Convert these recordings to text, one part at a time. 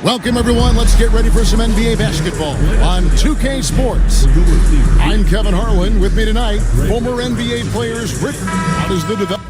Welcome, everyone. Let's get ready for some NBA basketball on 2K Sports. I'm Kevin Harlan. With me tonight, former NBA players Rick. How does the development?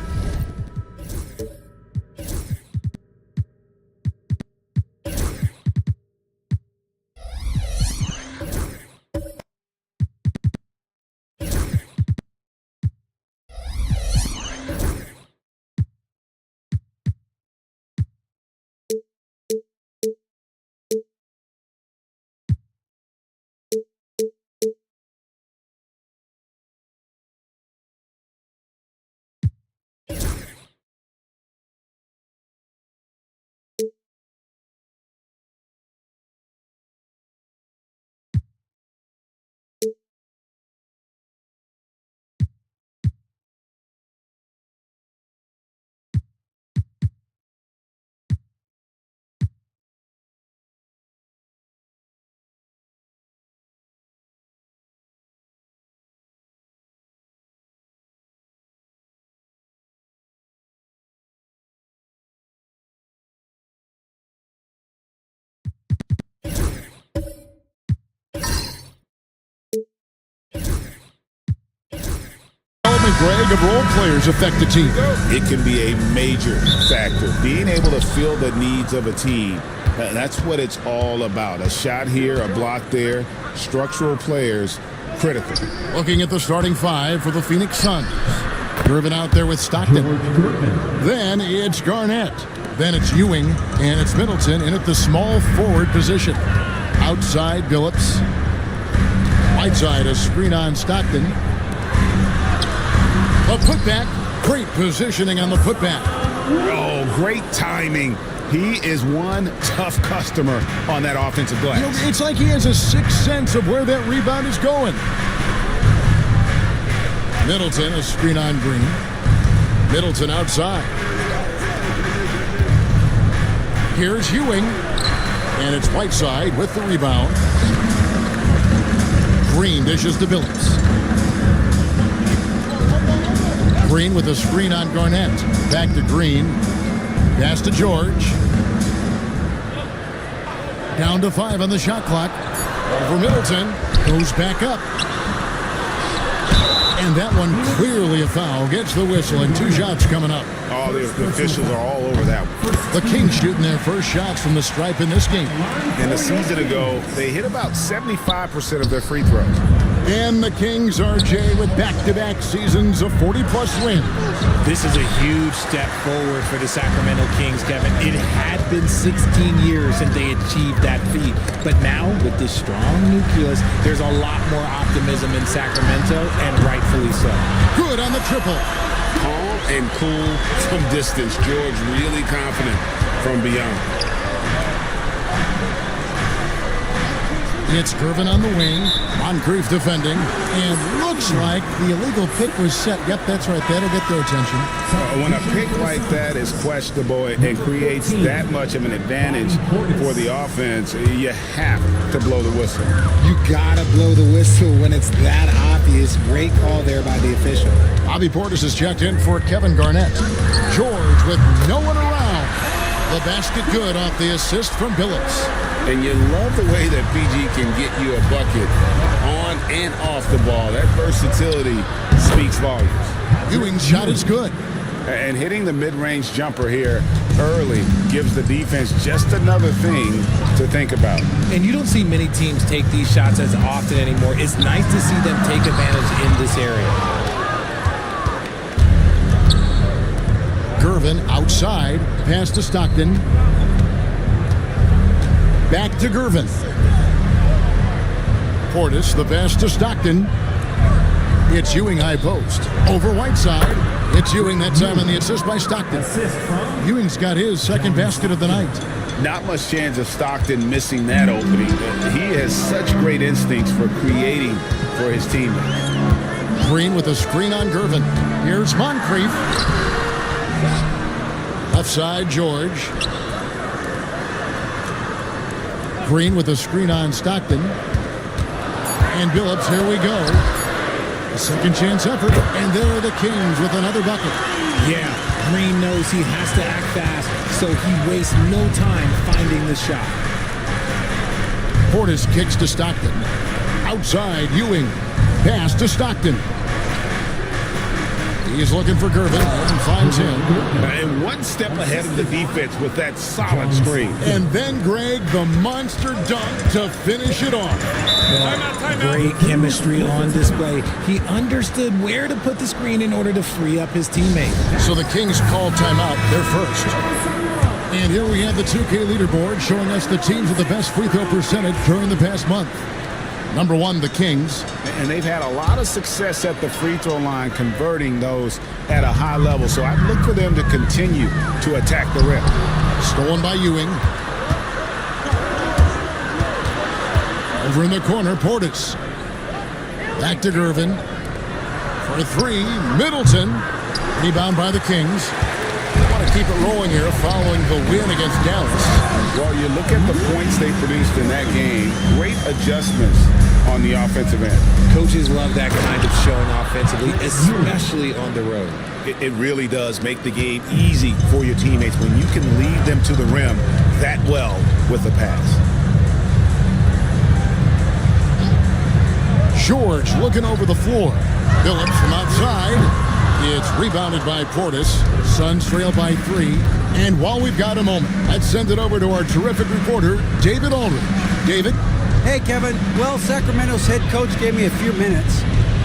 Greg, of role players affect the team. It can be a major factor. Being able to fill the needs of a team, that's what it's all about. A shot here, a block there, structural players, critical. Looking at the starting five for the Phoenix Suns. Driven out there with Stockton. Then it's Garnett. Then it's Ewing, and it's Middleton in at the small forward position. Outside, Billups. Whiteside, a screen on Stockton. A putback. Great positioning on the putback. Oh, great timing. He is one tough customer on that offensive glass. You know, it's like he has a sixth sense of where that rebound is going. Middleton, a screen on Green. Middleton outside. Here's Ewing. And it's Whiteside with the rebound. Green dishes to Billups. Green with a screen on Garnett. Back to Green. Pass to George. Down to 5 on the shot clock. Over Middleton. Goes back up. And that one clearly a foul. Gets the whistle and 2 shots coming up. Oh, the officials are all over that one. The Kings shooting their first shots from the stripe in this game. And a season ago, they hit about 75% of their free throws. And the Kings, RJ, with back-to-back seasons of 40-plus wins. This is a huge step forward for the Sacramento Kings, Kevin. It had been 16 years since they achieved that feat. But now, with this strong nucleus, there's a lot more optimism in Sacramento, and rightfully so. Good on the triple. Calm and cool from distance. George really confident from beyond. It's Gervin on the wing. Moncrief defending. And looks like the illegal pick was set. Yep, that's right. That'll get their attention. When a pick like that is questionable and creates that much of an advantage for the offense, you have to blow the whistle. You gotta blow the whistle when it's that obvious. Great call there by the official. Bobby Portis has checked in for Kevin Garnett. George with no one around. The basket good off the assist from Billups. And you love the way that PG can get you a bucket on and off the ball. That versatility speaks volumes. Ewing's shot is good. And hitting the mid-range jumper here early gives the defense just another thing to think about. And you don't see many teams take these shots as often anymore. It's nice to see them take advantage in this area. Gervin outside, pass to Stockton. Back to Gervin. Portis, the pass to Stockton. It's Ewing high post. Over Whiteside. It's Ewing that time on the assist by Stockton. Ewing's got his second basket of the night. Not much chance of Stockton missing that opening. He has such great instincts for creating for his teammates. Green with a screen on Gervin. Here's Moncrief. Left side, George. Green with a screen on Stockton. And Billups, here we go. A second chance effort, and there are the Kings with another bucket. Yeah, Green knows he has to act fast, so he wastes no time finding the shot. Portis kicks to Stockton. Outside, Ewing. Pass to Stockton. He's looking for Gervin and finds him. And one step ahead of the defense with that solid screen. And then Greg, the monster dunk to finish it off. Great chemistry on display. He understood where to put the screen in order to free up his teammate. So the Kings call timeout. They're first. And here we have the 2K leaderboard showing us the teams with the best free throw percentage during the past month. Number one, the Kings. And they've had a lot of success at the free throw line, converting those at a high level. So I'd look for them to continue to attack the rim. Stolen by Ewing. Over in the corner, Portis. Back to Gervin. For three, Middleton. Rebound by the Kings. Want to keep it rolling here following the win against Dallas. Well, you look at the points they produced in that game. Great adjustments on the offensive end. Coaches love that kind of showing offensively, especially on the road. It really does make the game easy for your teammates when you can lead them to the rim that well with a pass. George looking over the floor. Billups from outside. It's rebounded by Portis. Suns trail by 3. And while we've got a moment, let's send it over to our terrific reporter, David Aldridge. David? Hey, Kevin. Well, Sacramento's head coach gave me a few minutes.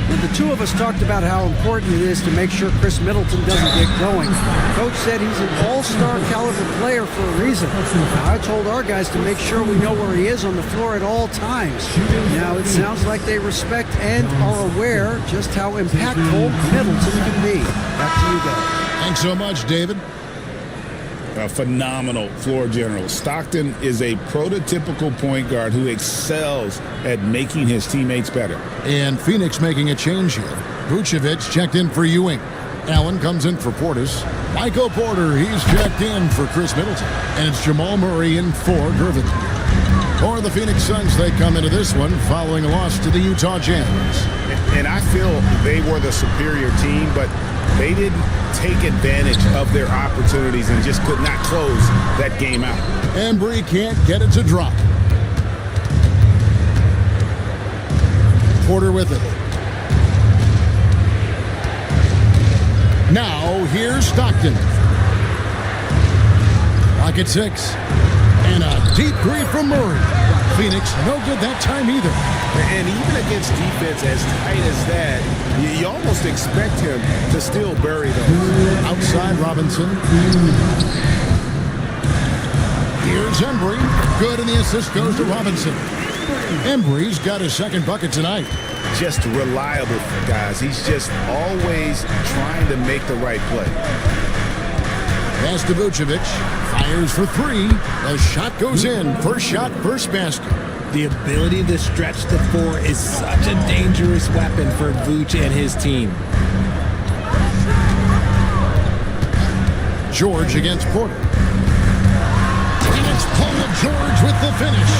And the two of us talked about how important it is to make sure Chris Middleton doesn't get going. Coach said he's an all-star caliber player for a reason. Now, I told our guys to make sure we know where he is on the floor at all times. Now, it sounds like they respect and are aware just how impactful Middleton can be. Back to you guys. Thanks so much, David. A phenomenal floor general. Stockton is a prototypical point guard who excels at making his teammates better. And Phoenix making a change here. Vucevic checked in for Ewing. Allen comes in for Portis. Michael Porter, he's checked in for Chris Middleton. And it's Jamal Murray in for Gervin. For the Phoenix Suns, they come into this one following a loss to the Utah Jazz. And I feel they were the superior team, but they didn't take advantage of their opportunities and just could not close that game out. Embry can't get it to drop. Porter with it. Now, here's Stockton. Clock at 6. And a deep three from Murray. Phoenix, no good that time either. And even against defense as tight as that, you almost expect him to still bury those. Outside Robinson. Here's Embry. Good, and the assist goes to Robinson. Embry's got his second bucket tonight. Just reliable, guys. He's just always trying to make the right play. Pass to Vucevic. Fires for three. The shot goes in. First shot, first basket. The ability to stretch the floor is such a dangerous weapon for Vooch and his team. George against Porter. And it's Paul George with the finish.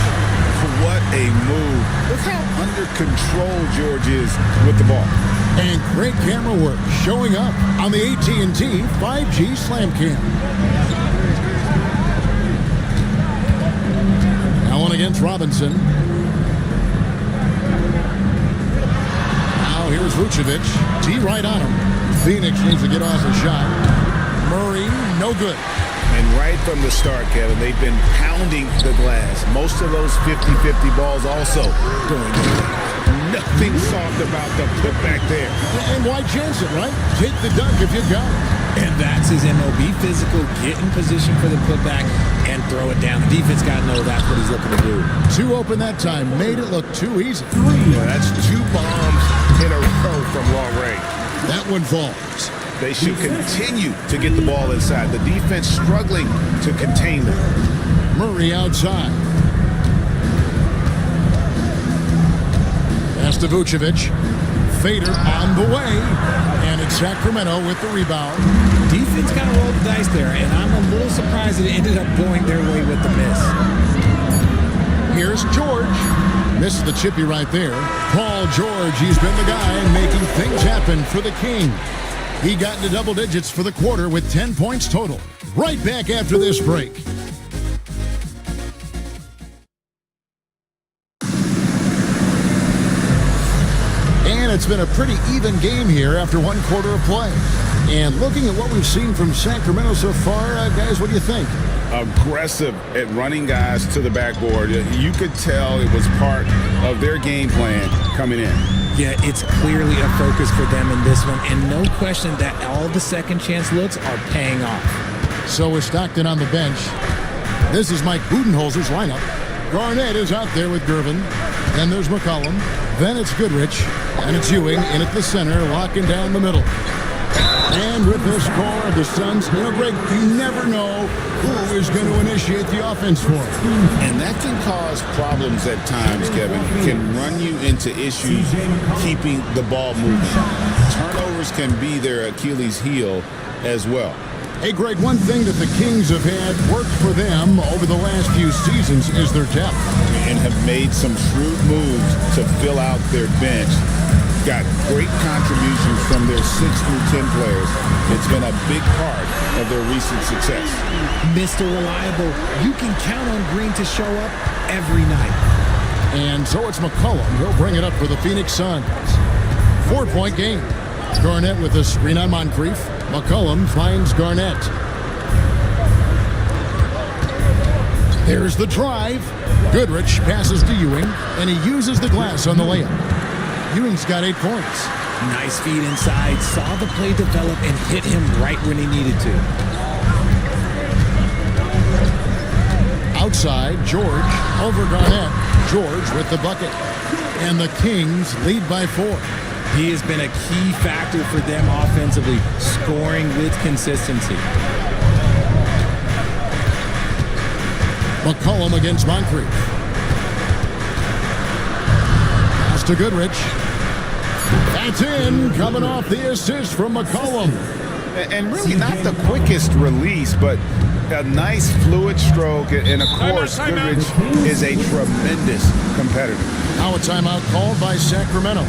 What a move. Look how under control George is with the ball. And great camera work showing up on the AT&T 5G Slam Cam. Now one against Robinson. Now here's Vucevic. T right on him. Phoenix needs to get off a shot. Murray, no good. And right from the start, Kevin, they've been pounding the glass. Most of those 50-50 balls also going in. Nothing soft about the putback there. And why chance it, right? Take the dunk if you got it. And that's his MO. Be physical, get in position for the putback, and throw it down. The defense got to know that's what he's looking to do. Too open that time. Made it look too easy. Yeah, that's 2 bombs in a row from long range. That one falls. They should continue to get the ball inside. The defense struggling to contain them. Murray outside. Pass to Vucevic. Fader on the way. And it's Sacramento with the rebound. Defense kind of rolled the dice there, and I'm a little surprised it ended up going their way with the miss. Here's George. Misses the chippy right there. Paul George, he's been the guy making things happen for the King. He got into double digits for the quarter with 10 points total. Right back after this break. And it's been a pretty even game here after one quarter of play. And looking at what we've seen from Sacramento so far, guys, what do you think? Aggressive at running guys to the backboard. You could tell it was part of their game plan coming in. Yeah, it's clearly a focus for them in this one, and no question that all the second chance looks are paying off. So is Stockton on the bench. This is Mike Budenholzer's lineup. Garnett is out there with Gervin. Then there's McCollum. Then it's Goodrich. And it's Ewing in at the center, locking down the middle. And with the score of the Suns, Greg, you never know who is going to initiate the offense for them. And that can cause problems at times, Kevin. It can run you into issues keeping the ball moving. Turnovers can be their Achilles heel as well. Hey, Greg, one thing that the Kings have had work for them over the last few seasons is their depth. And have made some shrewd moves to fill out their bench. Got great contributions from their 6 through 10 players. It's been a big part of their recent success. Mr. Reliable, you can count on Green to show up every night. And so it's McCollum. He'll bring it up for the Phoenix Suns. 4-point game. Garnett with a screen on Moncrief. McCollum finds Garnett. There's the drive. Goodrich passes to Ewing, and he uses the glass on the layup. Ewing's got 8 points. Nice feed inside, saw the play develop and hit him right when he needed to. Outside, George over Garnett. George with the bucket. And the Kings lead by 4. He has been a key factor for them offensively, scoring with consistency. McCollum against Moncrief. Pass to Goodrich. That's in, coming off the assist from McCollum. And really not the quickest release, but a nice fluid stroke. And of course, Goodrich is a tremendous competitor. Now a timeout called by Sacramento.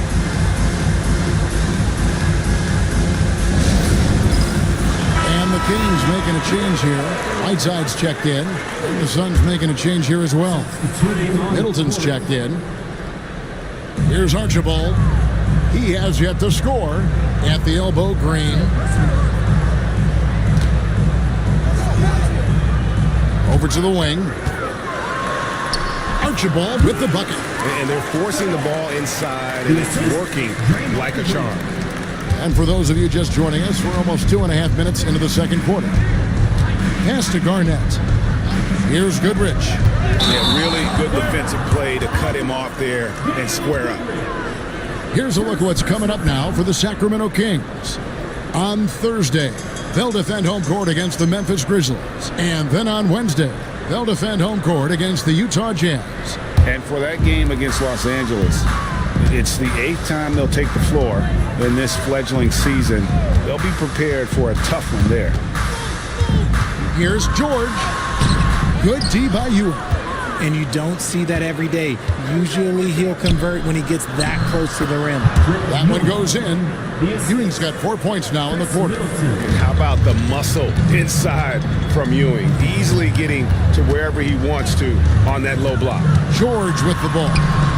And the Kings making a change here. Whiteside's checked in. And the Suns making a change here as well. Middleton's checked in. Here's Archibald. He has yet to score at the elbow. Green. Over to the wing. Archibald with the bucket. And they're forcing the ball inside, and it's working like a charm. And for those of you just joining us, we're almost 2.5 minutes into the second quarter. Pass to Garnett. Here's Goodrich. Yeah, really good defensive play to cut him off there and square up. Here's a look at what's coming up now for the Sacramento Kings. On Thursday, they'll defend home court against the Memphis Grizzlies. And then on Wednesday, they'll defend home court against the Utah Jazz. And for that game against Los Angeles, it's the 8th time they'll take the floor in this fledgling season. They'll be prepared for a tough one there. Here's George. Good D by Ewing. And you don't see that every day. Usually he'll convert when he gets that close to the rim. That one goes in. Ewing's got 4 points now in the quarter. And how about the muscle inside from Ewing? Easily getting to wherever he wants to on that low block. George with the ball.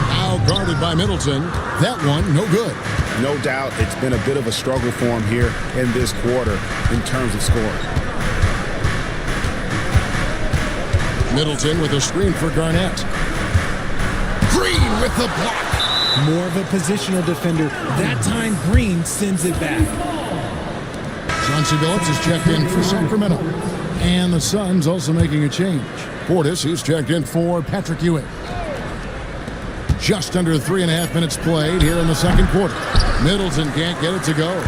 Now guarded by Middleton. That one, no good. No doubt it's been a bit of a struggle for him here in this quarter in terms of scoring. Middleton with a screen for Garnett. Green with the block. More of a positional defender. That time Green sends it back. Chauncey Billups is checked in for Sacramento. And the Suns also making a change. Portis, he's checked in for Patrick Ewing. Just under 3.5 minutes played here in the second quarter. Middleton can't get it to go.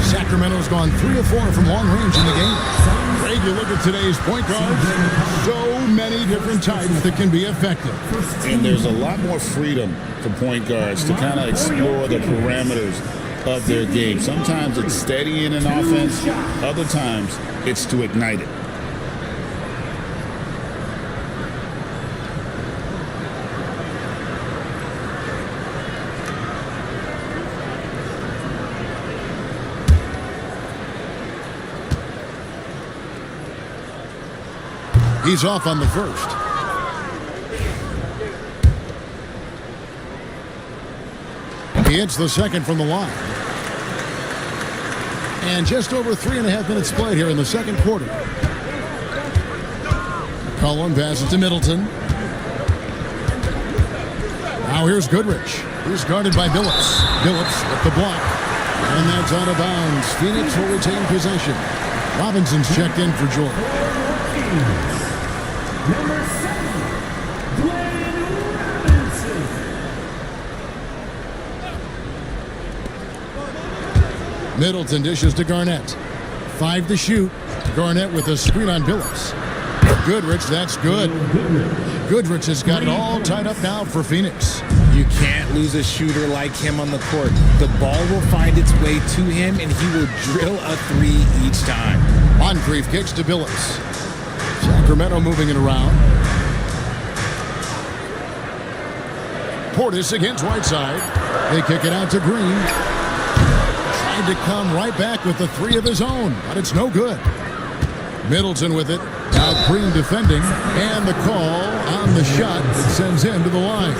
Sacramento's gone 3 of 4 from long range in the game. Greg, you look at today's point guards, so many different types that can be effective. And there's a lot more freedom for point guards to kind of explore the parameters of their game. Sometimes it's steadying an offense, other times it's to ignite it. He's off on the first. He hits the second from the line. And just over 3.5 minutes played here in the second quarter. Cullen passes to Middleton. Now here's Goodrich. He's guarded by Billups. Billups with the block. And that's out of bounds. Phoenix will retain possession. Robinson's checked in for Jordan. Number 7, Robinson. Middleton dishes to Garnett. 5 to shoot. Garnett with a screen on Billups. Goodrich, that's good. Goodrich has got it all tied up now for Phoenix. You can't lose a shooter like him on the court. The ball will find its way to him, and he will drill a 3 each time. Moncrief kicks to Billups. Sacramento moving it around. Portis against Whiteside. They kick it out to Green. Tried to come right back with the 3 of his own, but it's no good. Middleton with it. Now Green defending. And the call on the shot that sends him to the line.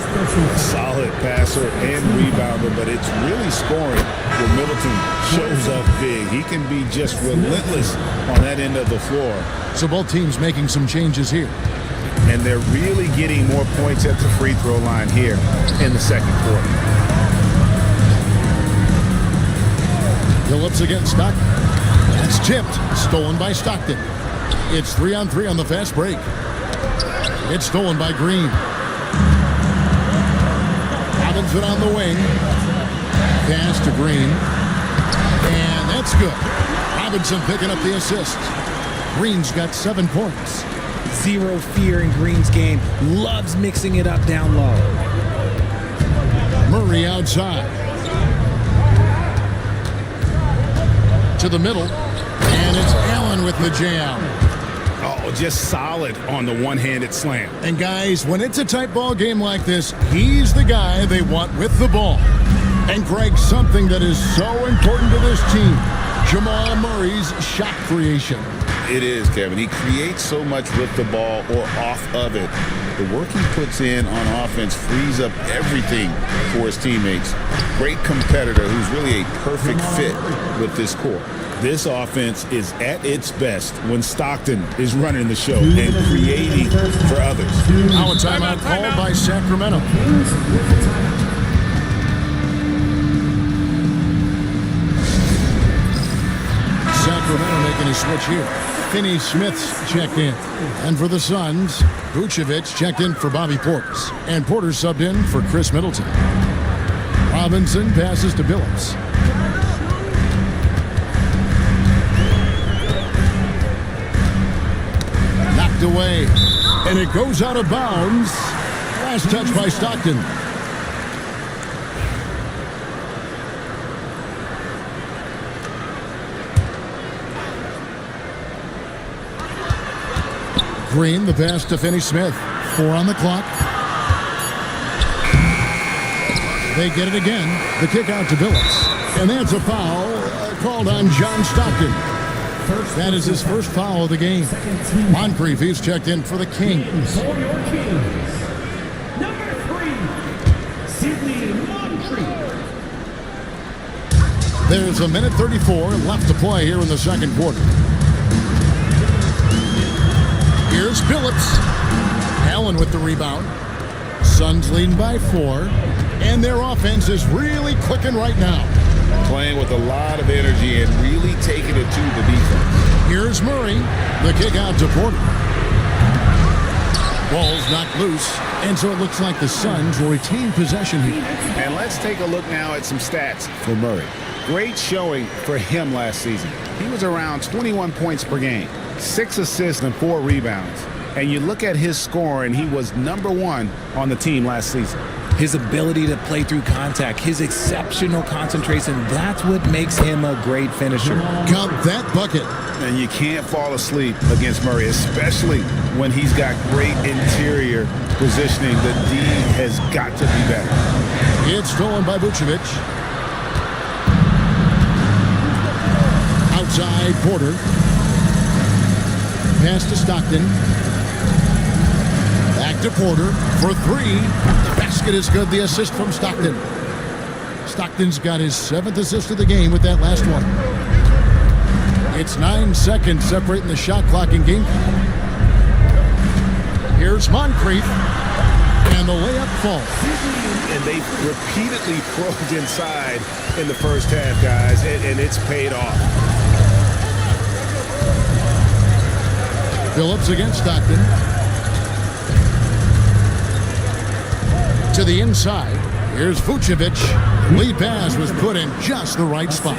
Solid passer and rebounder, but it's really scoring when Middleton shows up big. He can be just relentless on that end of the floor. So both teams making some changes here. And they're really getting more points at the free throw line here in the second quarter. Billups against Stockton. That's tipped. Stolen by Stockton. It's 3-on-3 on the fast break. It's stolen by Green. Robinson on the wing. Pass to Green. And that's good. Robinson picking up the assist. Green's got 7 points. Zero fear in Green's game. Loves mixing it up down low. Murray outside. To the middle. And it's Allen with the jam. Oh, just solid on the one-handed slam. And guys, when it's a tight ball game like this, he's the guy they want with the ball. And Greg, something that is so important to this team, Jamal Murray's shot creation. It is, Kevin. He creates so much with the ball or off of it. The work he puts in on offense frees up everything for his teammates. Great competitor who's really a perfect fit with this core. This offense is at its best when Stockton is running the show and creating for others. Now a timeout called by Sacramento. Sacramento making a switch here. Finney Smith's checked in. And for the Suns, Vucevic checked in for Bobby Portis. And Porter subbed in for Chris Middleton. Robinson passes to Billups. Knocked away. And it goes out of bounds. Last touch by Stockton. Green, the pass to Finney Smith. 4 on the clock. They get it again. The kick out to Billups. And that's a foul called on John Stockton. That is his first foul of the game. Moncrief, he's checked in for the Kings. For your Kings, number 3, Sidney Moncrief. There's a minute 34 left to play here in the second quarter. Here's Billups. Allen with the rebound. Suns leading by 4. And their offense is really clicking right now. Playing with a lot of energy and really taking it to the defense. Here's Murray. The kick out to Porter. Ball's knocked loose. And so it looks like the Suns will retain possession here. And let's take a look now at some stats for Murray. Great showing for him last season. He was around 21 points per game, 6 assists and 4 rebounds. And you look at his score, and he was number 1 on the team last season. His ability to play through contact, his exceptional concentration, that's what makes him a great finisher. Count that bucket. And you can't fall asleep against Murray, especially when he's got great interior positioning. The D has got to be better. It's stolen by Vucevic. Outside Porter. Pass to Stockton. Back to Porter for 3. The basket is good. The assist from Stockton. Stockton's got his 7th assist of the game with that last one. It's 9 seconds separating the shot clock and game. Here's Moncrief. And the layup falls. And they repeatedly probed inside in the first half, guys, and it's paid off. Billups against Stockton. To the inside. Here's Vucevic. Lead pass was put in just the right spot.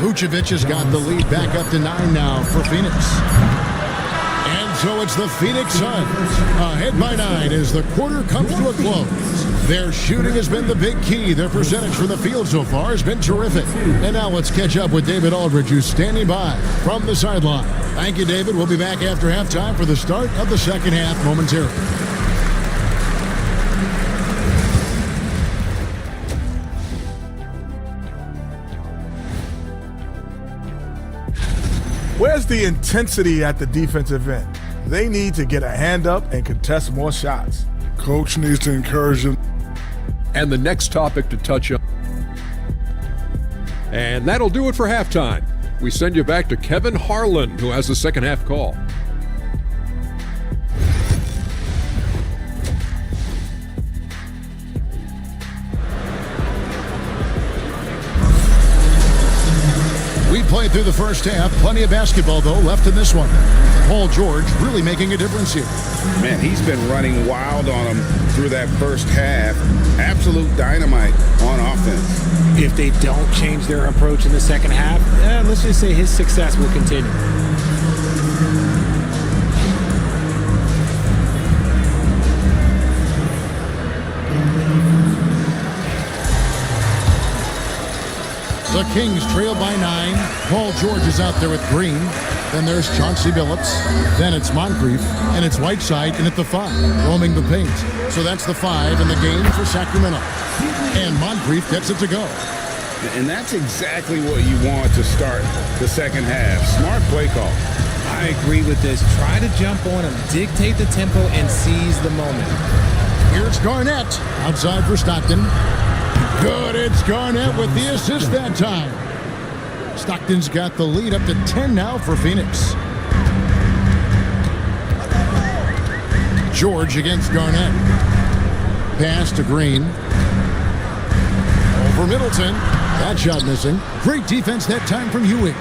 Vucevic has got the lead back up to 9 now for Phoenix. And so it's the Phoenix Suns ahead by 9 as the quarter comes to a close. Their shooting has been the big key. Their percentage from the field so far has been terrific. And now let's catch up with David Aldridge, who's standing by from the sideline. Thank you, David. We'll be back after halftime for the start of the second half momentarily. Where's the intensity at the defensive end? They need to get a hand up and contest more shots. Coach needs to encourage them. And the next topic to touch on. And that'll do it for halftime. We send you back to Kevin Harlan, who has the second half call. We played through the first half. Plenty of basketball, though, left in this one. Paul George really making a difference here. Man, he's been running wild on them through that first half. Absolute dynamite on offense. If they don't change their approach in the second half, let's just say his success will continue. The Kings trail by 9. Paul George is out there with Green. Then there's Chauncey Billups. Then it's Moncrief. And it's Whiteside in at the 5, roaming the paint. So that's the 5 in the game for Sacramento. And Moncrief gets it to go. And that's exactly what you want to start the second half. Smart play call. I agree with this. Try to jump on him, dictate the tempo, and seize the moment. Here's Garnett. Outside for Stockton. Good. It's Garnett with the assist that time. Stockton's got the lead up to 10 now for Phoenix. George against Garnett. Pass to Green. Over Middleton. That shot missing. Great defense that time from Ewing.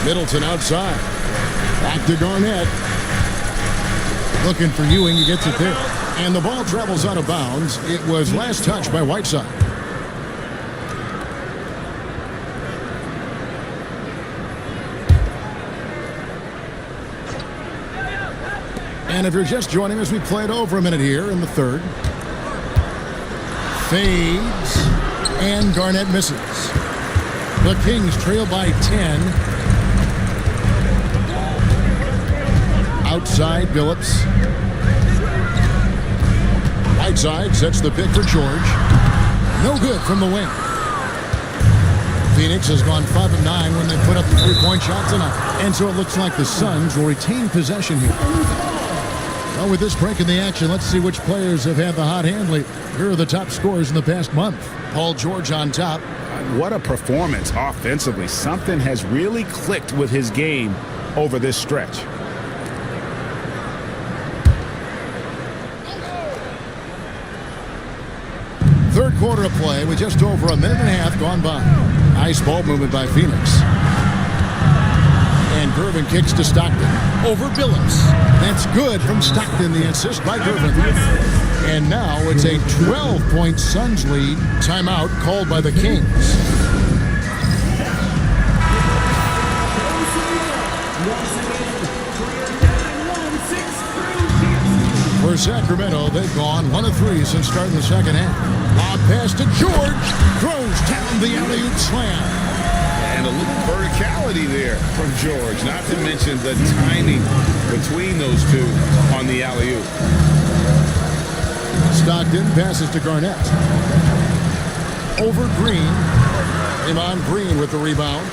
Middleton outside. Back to Garnett. Looking for Ewing. He gets it there. And the ball travels out of bounds. It was last touched by Whiteside. And if you're just joining us, we played over a minute here in the third. Fades. And Garnett misses. The Kings trail by 10. Outside, Billups. Whiteside sets the pick for George. No good from the wing. Phoenix has gone 5 of 9 when they put up the three-point shot tonight. And so it looks like the Suns will retain possession here. Well, with this break in the action, let's see which players have had the hot hand lately. Here are the top scorers in the past month. Paul George on top. What a performance offensively. Something has really clicked with his game over this stretch. Third quarter of play with just over a minute and a half gone by. Nice ball movement by Phoenix. And Gervin kicks to Stockton. Over Billups. That's good from Stockton, the assist by Gervin. And now it's a 12-point Suns lead. Timeout called by the Kings. For Sacramento, they've gone 1 of 3 since starting the second half. Lob pass to George. Throws down the alley-oop slam. And a little verticality there from George, not to mention the timing between those two on the alley-oop. Stockton passes to Garnett. Over Green. Draymond Green with the rebound.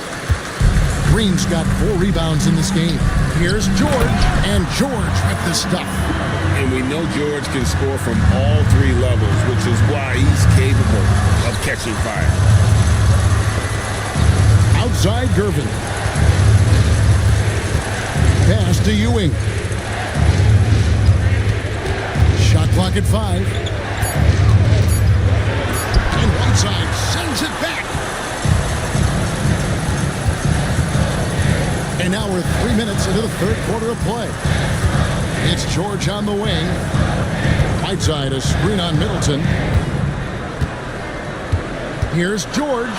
Green's got 4 rebounds in this game. Here's George, and George with the stuff. And we know George can score from all 3 levels, which is why he's capable of catching fire. Outside Gervin. Pass to Ewing. Shot clock at 5. And Whiteside sends it back. And now we're 3 minutes into the third quarter of play. It's George on the wing. Whiteside, a screen on Middleton. Here's George.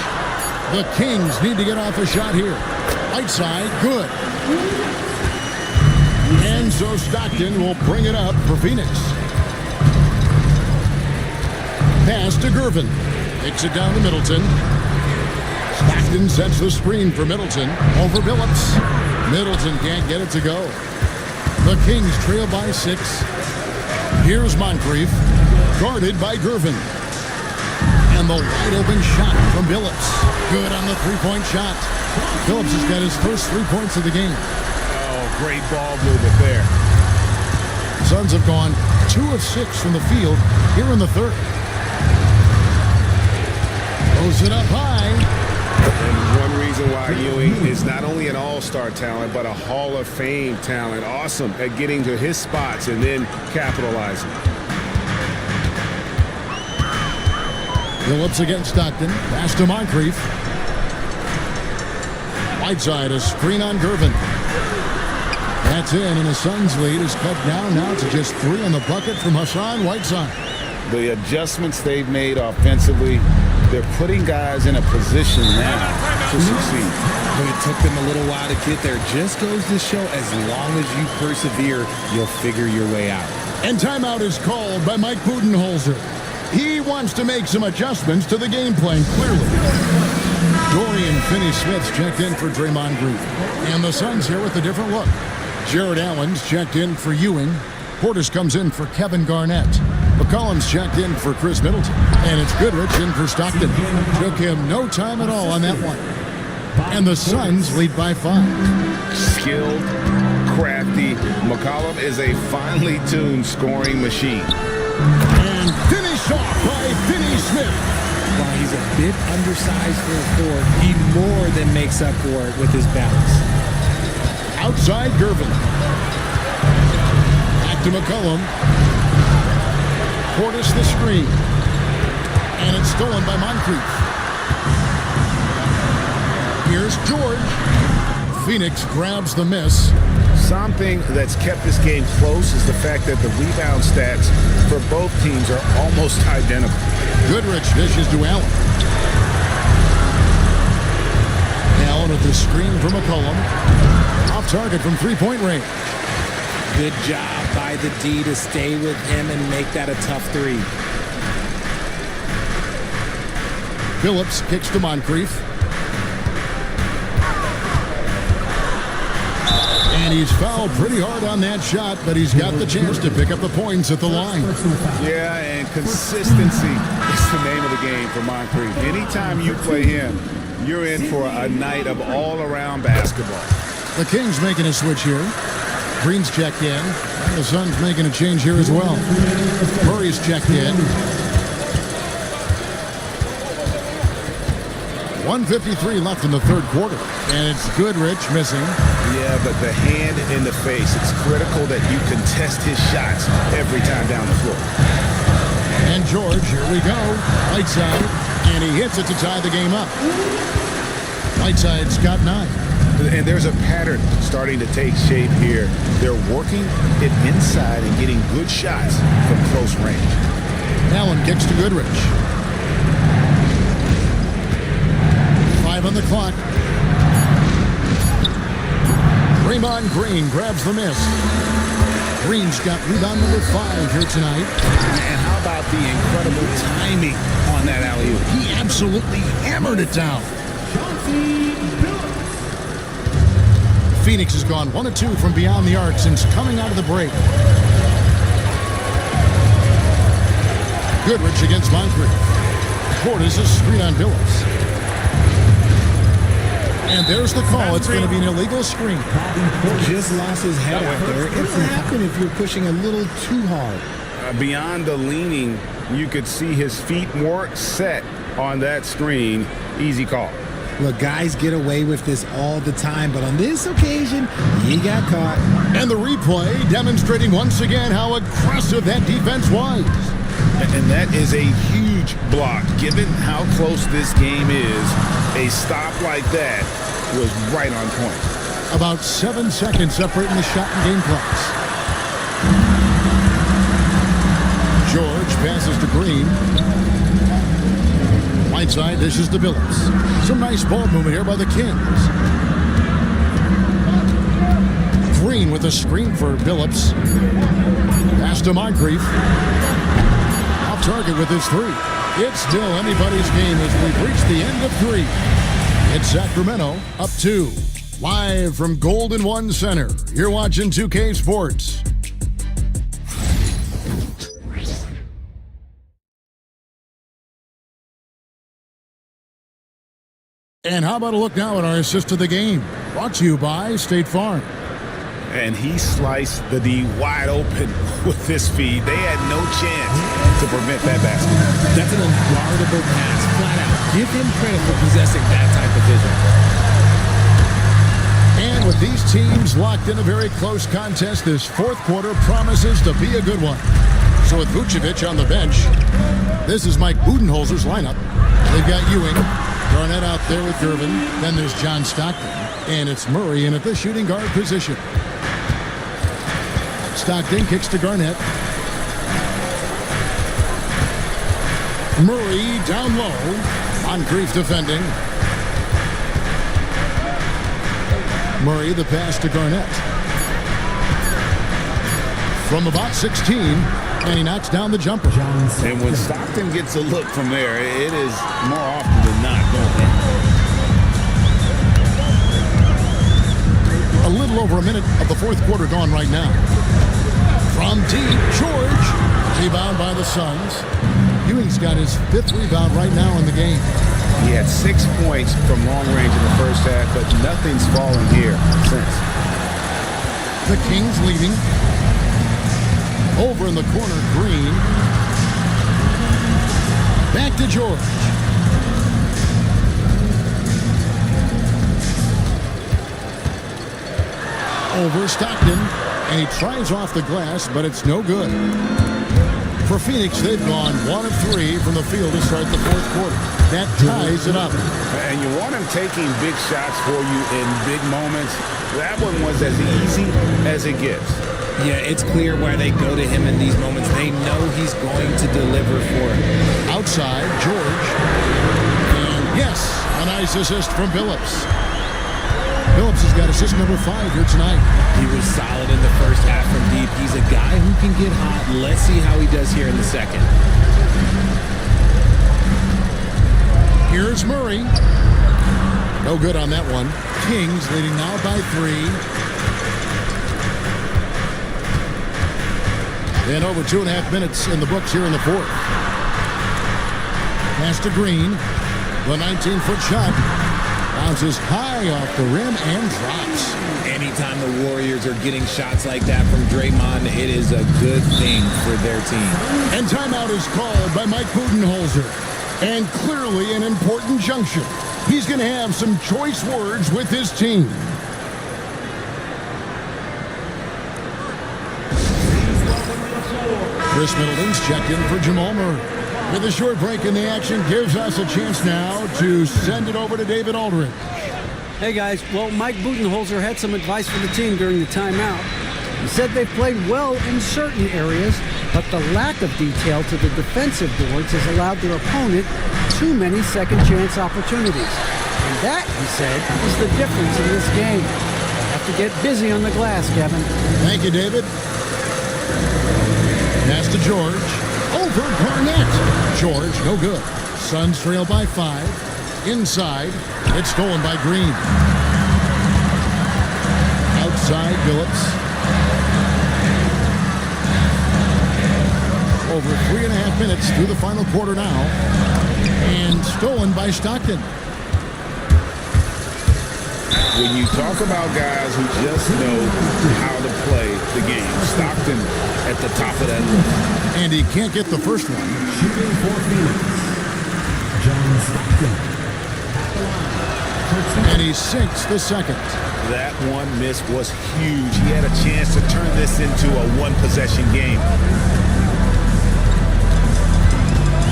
The Kings need to get off a shot here. Whiteside, good. And so Stockton will bring it up for Phoenix. Pass to Gervin. Kicks it down to Middleton. Stockton sets the screen for Middleton. Over Billups. Middleton can't get it to go. The Kings trail by 6. Here's Moncrief. Guarded by Gervin. And the wide-open shot from Billups. Good on the three-point shot. Billups has got his first 3 points of the game. Oh, great ball movement there. Suns have gone 2 of 6 from the field here in the third. Throws it up high. And one reason why Ewing is not only an all-star talent, but a Hall of Fame talent. Awesome at getting to his spots and then capitalizing. Billups against Stockton. Pass to Moncrief. Whiteside, a screen on Gervin. That's in, and the Suns' lead is cut down now to just 3 on the bucket from Hassan Whiteside. The adjustments they've made offensively, they're putting guys in a position now to succeed. But it took them a little while to get there. Just goes to show as long as you persevere, you'll figure your way out. And timeout is called by Mike Budenholzer. He wants to make some adjustments to the game plan, clearly. Dorian Finney-Smith's checked in for Draymond Green. And the Suns here with a different look. Jared Allen's checked in for Ewing. Portis comes in for Kevin Garnett. McCollum's checked in for Chris Middleton, and it's Goodrich in for Stockton. Took him no time at all on that one. And the Suns lead by 5. Skilled, crafty. McCollum is a finely tuned scoring machine. And finished off by Finney Smith. While he's a bit undersized for a forward, he more than makes up for it with his balance. Outside Gervin. Back to McCollum. Portis the screen. And it's stolen by Moncrief. Here's George. Phoenix grabs the miss. Something that's kept this game close is the fact that the rebound stats for both teams are almost identical. Goodrich dishes to Allen. Allen with the screen from McCollum. Off target from three-point range. Good job by the D to stay with him and make that a tough 3. Phillips kicks to Moncrief. And he's fouled pretty hard on that shot, but he's got the chance to pick up the points at the line. Yeah, and consistency is the name of the game for Moncrief. Anytime you play him, you're in for a night of all-around basketball. The Kings making a switch here. Green's checked in. And the Suns making a change here as well. Murray's checked in. 1:53 left in the third quarter. And it's Goodrich missing. Yeah, but the hand in the face, it's critical that you contest his shots every time down the floor. And George, here we go. Right side. And he hits it to tie the game up. Right side's got 9. And there's a pattern starting to take shape here. They're working it inside and getting good shots from close range. Allen kicks to Goodrich. 5 on the clock. Draymond Green grabs the miss. Green's got rebound number 5 here tonight. And how about the incredible timing on that alley-oop? He absolutely hammered it down. Phoenix has gone 1 of 2 from beyond the arc since coming out of the break. Goodrich against Moncrief. Portis is screen on Billups. And there's the call. It's going to be an illegal screen. Just lost his head out there. It can happen if you're pushing a little too hard. Beyond the leaning, you could see his feet more set on that screen. Easy call. Look, guys get away with this all the time, but on this occasion, he got caught. And the replay demonstrating once again how aggressive that defense was. And that is a huge block. Given how close this game is, a stop like that was right on point. About 7 seconds separating the shot and game clocks. George passes to Green. Right side, this is to Billups. Some nice ball movement here by the Kings. Green with a screen for Billups. Pass to Moncrief. Off target with his 3. It's still anybody's game as we've reached the end of 3. It's Sacramento up 2. Live from Golden One Center. You're watching 2K Sports. And how about a look now at our assist of the game? Brought to you by State Farm. And he sliced the D wide open with this feed. They had no chance to prevent that basket. That's an unguardable pass, flat out. Give him credit for possessing that type of vision. And with these teams locked in a very close contest, this fourth quarter promises to be a good one. So with Vucevic on the bench, this is Mike Budenholzer's lineup. They've got Ewing, Garnett out there with Gervin. Then there's John Stockton. And it's Murray in at the shooting guard position. Stockton kicks to Garnett. Murray down low. Moncrief defending. Murray the pass to Garnett. From about 16, and he knocks down the jumper. And when Stockton gets a look from there, it is more often than not going in. A little over a minute of the fourth quarter gone right now. From deep, George Rebound by the Suns. Ewing's got his 5th rebound right now in the game. He had 6 points from long range in the first half, but nothing's fallen here since. The Kings leading. Over in the corner, Green. Back to George. Over Stockton, and he tries off the glass, but it's no good. For Phoenix, they've gone 1 of 3 from the field to start the 4th quarter. That ties it up. And you want him taking big shots for you in big moments. That one was as easy as it gets. Yeah, it's clear why they go to him in these moments. They know he's going to deliver for it. Outside, George. And yes, a nice assist from Phillips. Phillips has got assist number 5 here tonight. He was solid in the first half from deep. He's a guy who can get hot. Let's see how he does here in the second. Here's Murray. No good on that one. Kings leading now by 3. And over 2.5 minutes in the books here in the 4th. Pass to Green. The 19-foot shot bounces high off the rim and drops. Anytime the Warriors are getting shots like that from Draymond, it is a good thing for their team. And timeout is called by Mike Budenholzer. And clearly an important junction. He's going to have some choice words with his team. Chris Middleton's checked in for Jamal Murray. With a short break in the action, gives us a chance now to send it over to David Aldridge. Hey guys, well, Mike Budenholzer had some advice for the team during the timeout. He said they've played well in certain areas, but the lack of detail to the defensive boards has allowed their opponent too many second chance opportunities. And that, he said, is the difference in this game. They have to get busy on the glass, Kevin. Thank you, David. Pass to George. Over Garnett. George, no good. Suns trail by 5. Inside. It's stolen by Green. Outside, Phillips. Over 3.5 minutes through the final quarter now. And stolen by Stockton. When you talk about guys who just know how to play the game, Stockton at the top of that list. And he can't get the first one. Shooting for Phoenix, John Stockton. And he sinks the second. That one miss was huge. He had a chance to turn this into a one-possession game.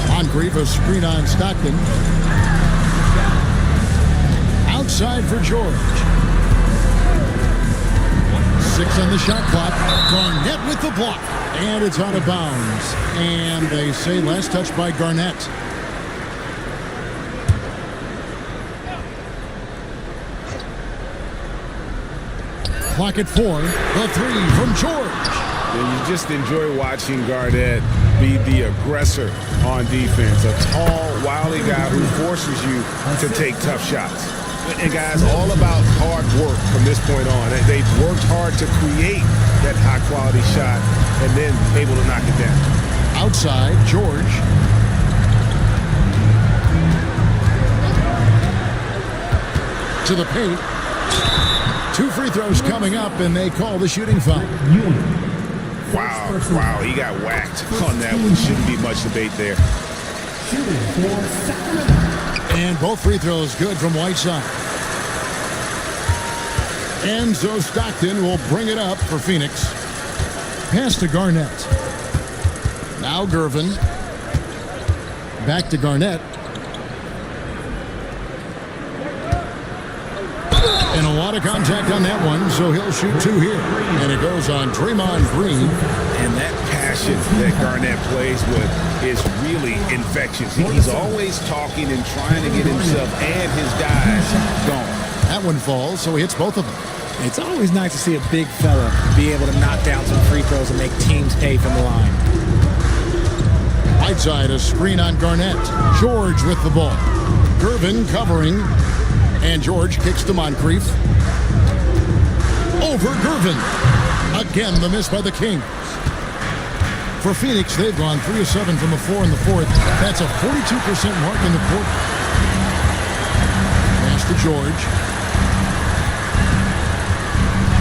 Moncrief, a screen on Stockton. Outside for George. 6 on the shot clock. Garnett with the block. And it's out of bounds. And they say last touch by Garnett. Clock at 4. The 3 from George. And you just enjoy watching Garnett be the aggressor on defense. A tall, wily guy who forces you to take tough shots. And guys, all about hard work from this point on. They've worked hard to create that high-quality shot and then able to knock it down. Outside, George. To the paint. 2 free throws coming up, and they call the shooting foul. Wow, he got whacked on that one. Shouldn't be much debate there. Shooting for Sacramento. And both free throws good from Whiteside. And so Stockton will bring it up for Phoenix. Pass to Garnett. Now Gervin. Back to Garnett. And a lot of contact on that one, so he'll shoot 2 here. And it goes on Draymond Green. And that passion that Garnett plays with is really infectious. He's always talking and trying to get himself and his guys going. That one falls, so he hits both of them. It's always nice to see a big fella be able to knock down some free throws and make teams pay from the line. Whiteside, a screen on Garnett. George with the ball. Gervin covering. And George kicks to Moncrief. Over Gervin. Again, the miss by the Kings. For Phoenix, they've gone 3 of 7 from the floor in the fourth. That's a 42% mark in the quarter. Pass to George.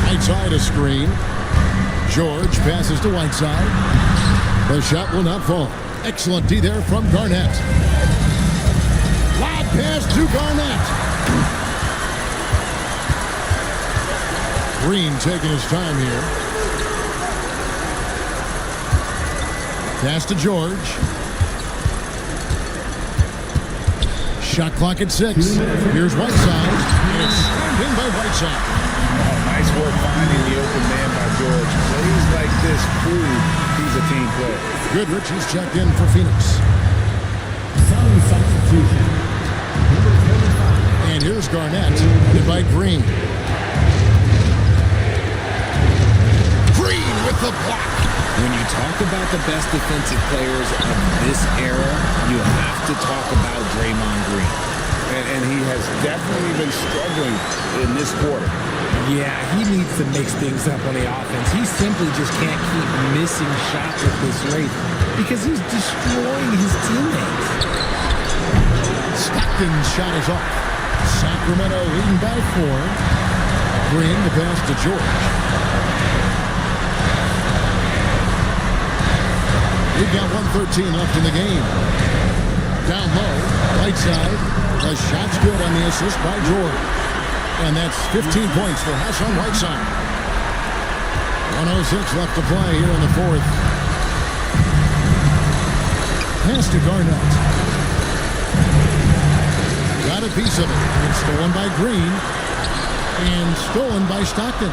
Whiteside a screen. George passes to Whiteside. The shot will not fall. Excellent D there from Garnett. Lob pass to Garnett. Green taking his time here. Pass to George. Shot clock at 6. Here's Whiteside. It's in by Whiteside. Oh, nice work finding the open man by George. Plays like this prove he's a team player. Goodrich is checked in for Phoenix. Some substitution. Number 25. And here's Garnett. Hit by Green. Green with the block. When you talk about the best defensive players of this era, you have to talk about Draymond Green. And he has definitely been struggling in this quarter. Yeah, he needs to mix things up on the offense. He simply just can't keep missing shots at this rate because he's destroying his teammates. Stockton's shot is off. Sacramento leading by 4. Green the pass to George. We've got 1:13 left in the game. Down low, right side. The shot's good on the assist by George. And that's 15 points for Hassan Whiteside. 1:06 left to play here in the fourth. Pass to Garnett. Got a piece of it. It's stolen by Green. And stolen by Stockton.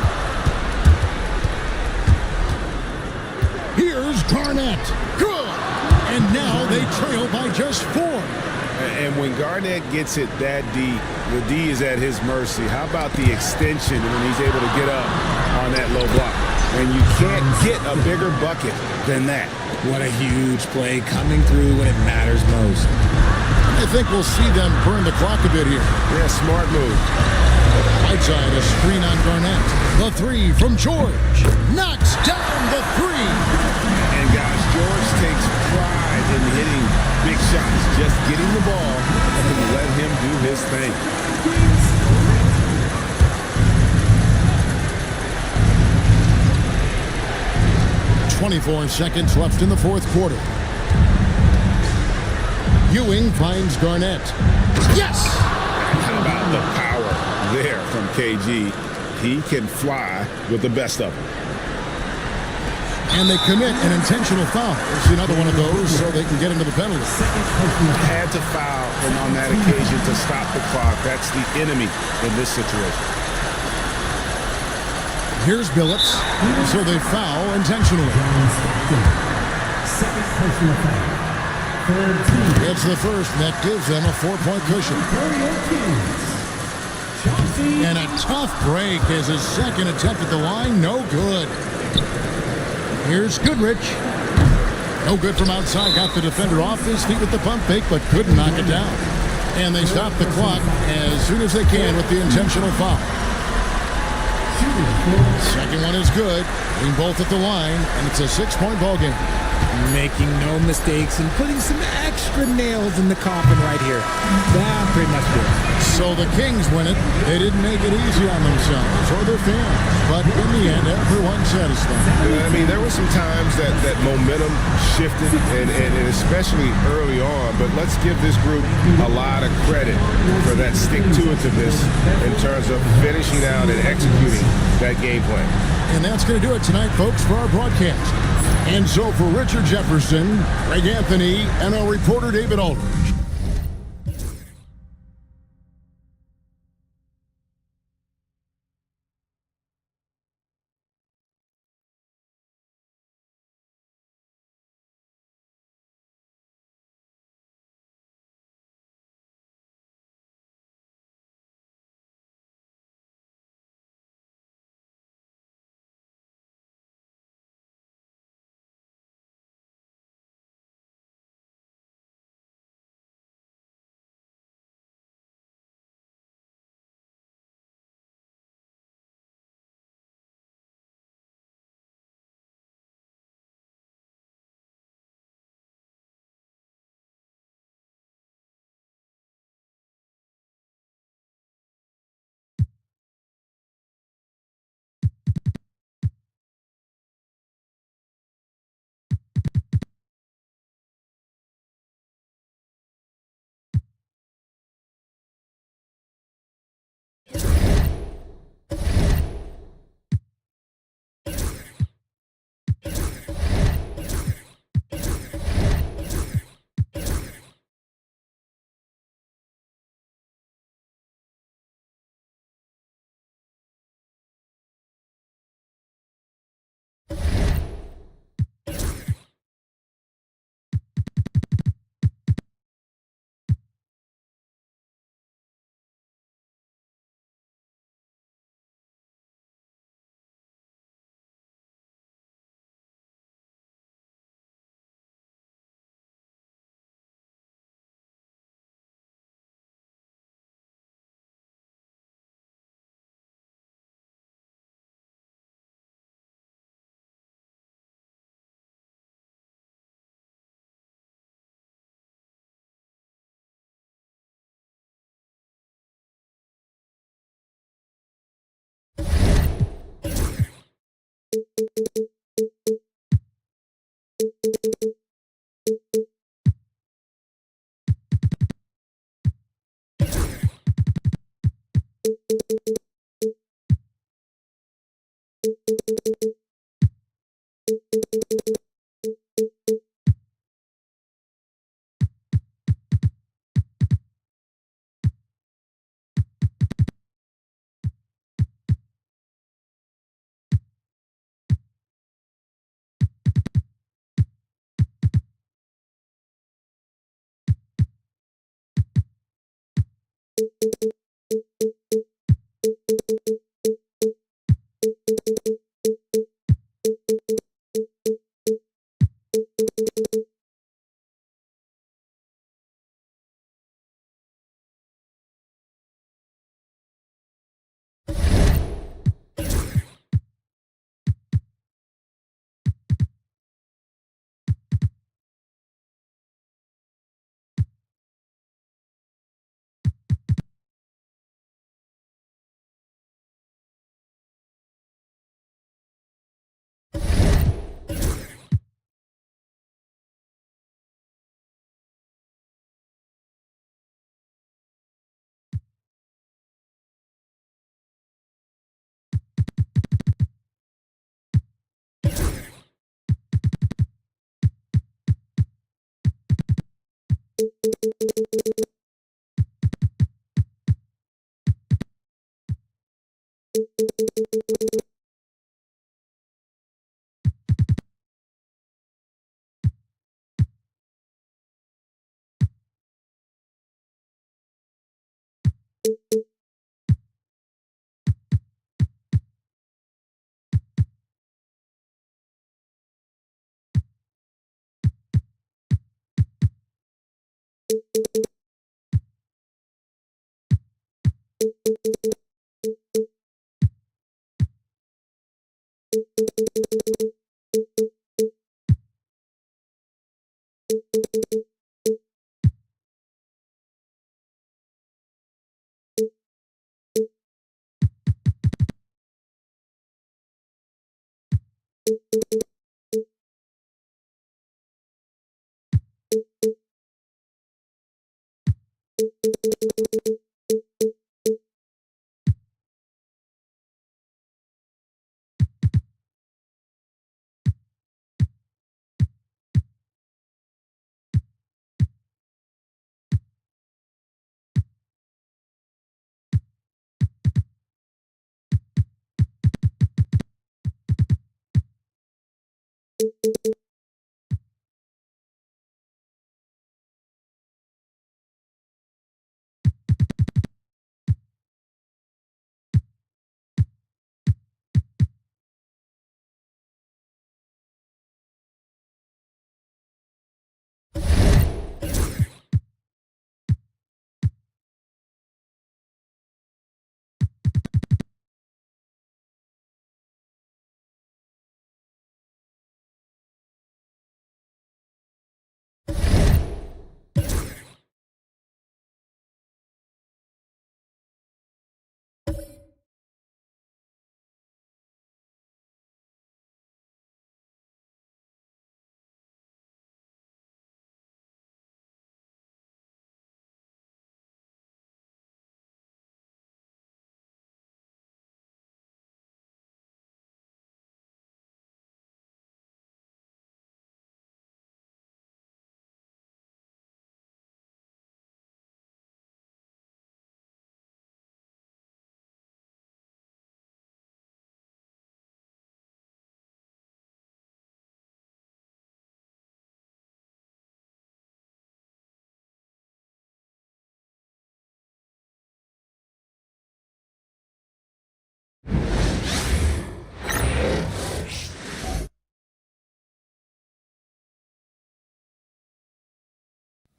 Here's Garnett. Good. And now they trail by just 4. And when Garnett gets it that deep, the D is at his mercy. How about the extension when he's able to get up on that low block? And you can't get a bigger bucket than that. What a huge play coming through when it matters most. I think we'll see them burn the clock a bit here. Yeah, smart move. Whiteside, a screen on Garnett. The 3 from George. Knocks down the 3. And guys, George takes pride in hitting big shots. Just getting the ball and let him do his thing. .24 seconds left in the fourth quarter. Ewing finds Garnett. Yes! How about the power there from KG? He can fly with the best of them. And they commit an intentional foul. We'll see another one of those so they can get into the penalty. Had to foul him on that occasion to stop the clock. That's the enemy in this situation. Here's Billups. So they foul intentionally. Second personal foul. Third team. It's the first, and that gives them a 4-point cushion. And a tough break as his second attempt at the line. No good. Here's Goodrich. No good from outside. Got the defender off his feet with the pump fake, but couldn't knock it down. And they stop the clock as soon as they can with the intentional foul. Second one is good. Being both at the line, and it's a 6-point ball game. Making no mistakes and putting some extra nails in the coffin right here. That pretty much did it. So the Kings win it. They didn't make it easy on themselves or their fans. But in the end, everyone's satisfied. I mean, there were some times that momentum shifted, and especially early on. But let's give this group a lot of credit for that stick-to-itiveness in terms of finishing out and executing that game plan. And that's going to do it tonight, folks, for our broadcast. And so for Richard Jefferson, Greg Anthony, and our reporter David Aldridge,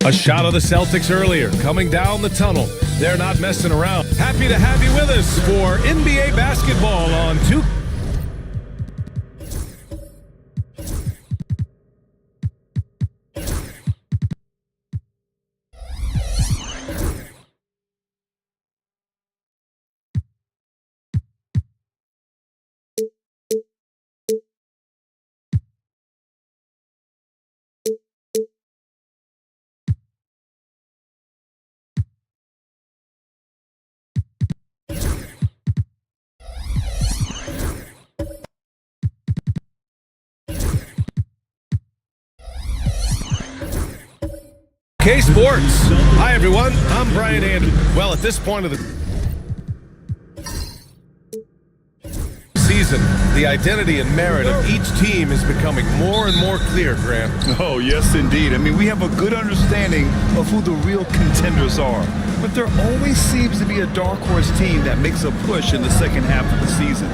A shot of the Celtics earlier, coming down the tunnel. They're not messing around. Happy to have you with us for NBA basketball on 2. K Sports. Hi, everyone. I'm Brian Andrew. Well, at this point of the season, season, the identity and merit of each team is becoming more and more clear, Grant. Oh, yes, indeed. I mean, we have a good understanding of who the real contenders are. But there always seems to be a dark horse team that makes a push in the second half of the season.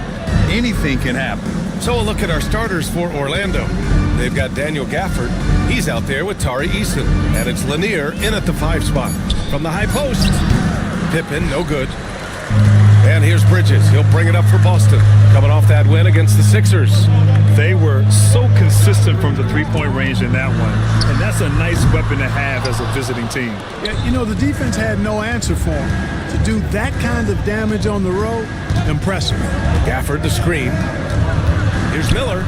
Anything can happen. So a look at our starters for Orlando. They've got Daniel Gafford. He's out there with Tari Eason. And it's Lanier in at the 5 spot. From the high post, Pippen, no good. And here's Bridges. He'll bring it up for Boston, coming off that win against the Sixers. They were so consistent from the three-point range in that one. And that's a nice weapon to have as a visiting team. Yeah, you know, the defense had no answer for him. To do that kind of damage on the road, impressive. Gafford the screen. Here's Miller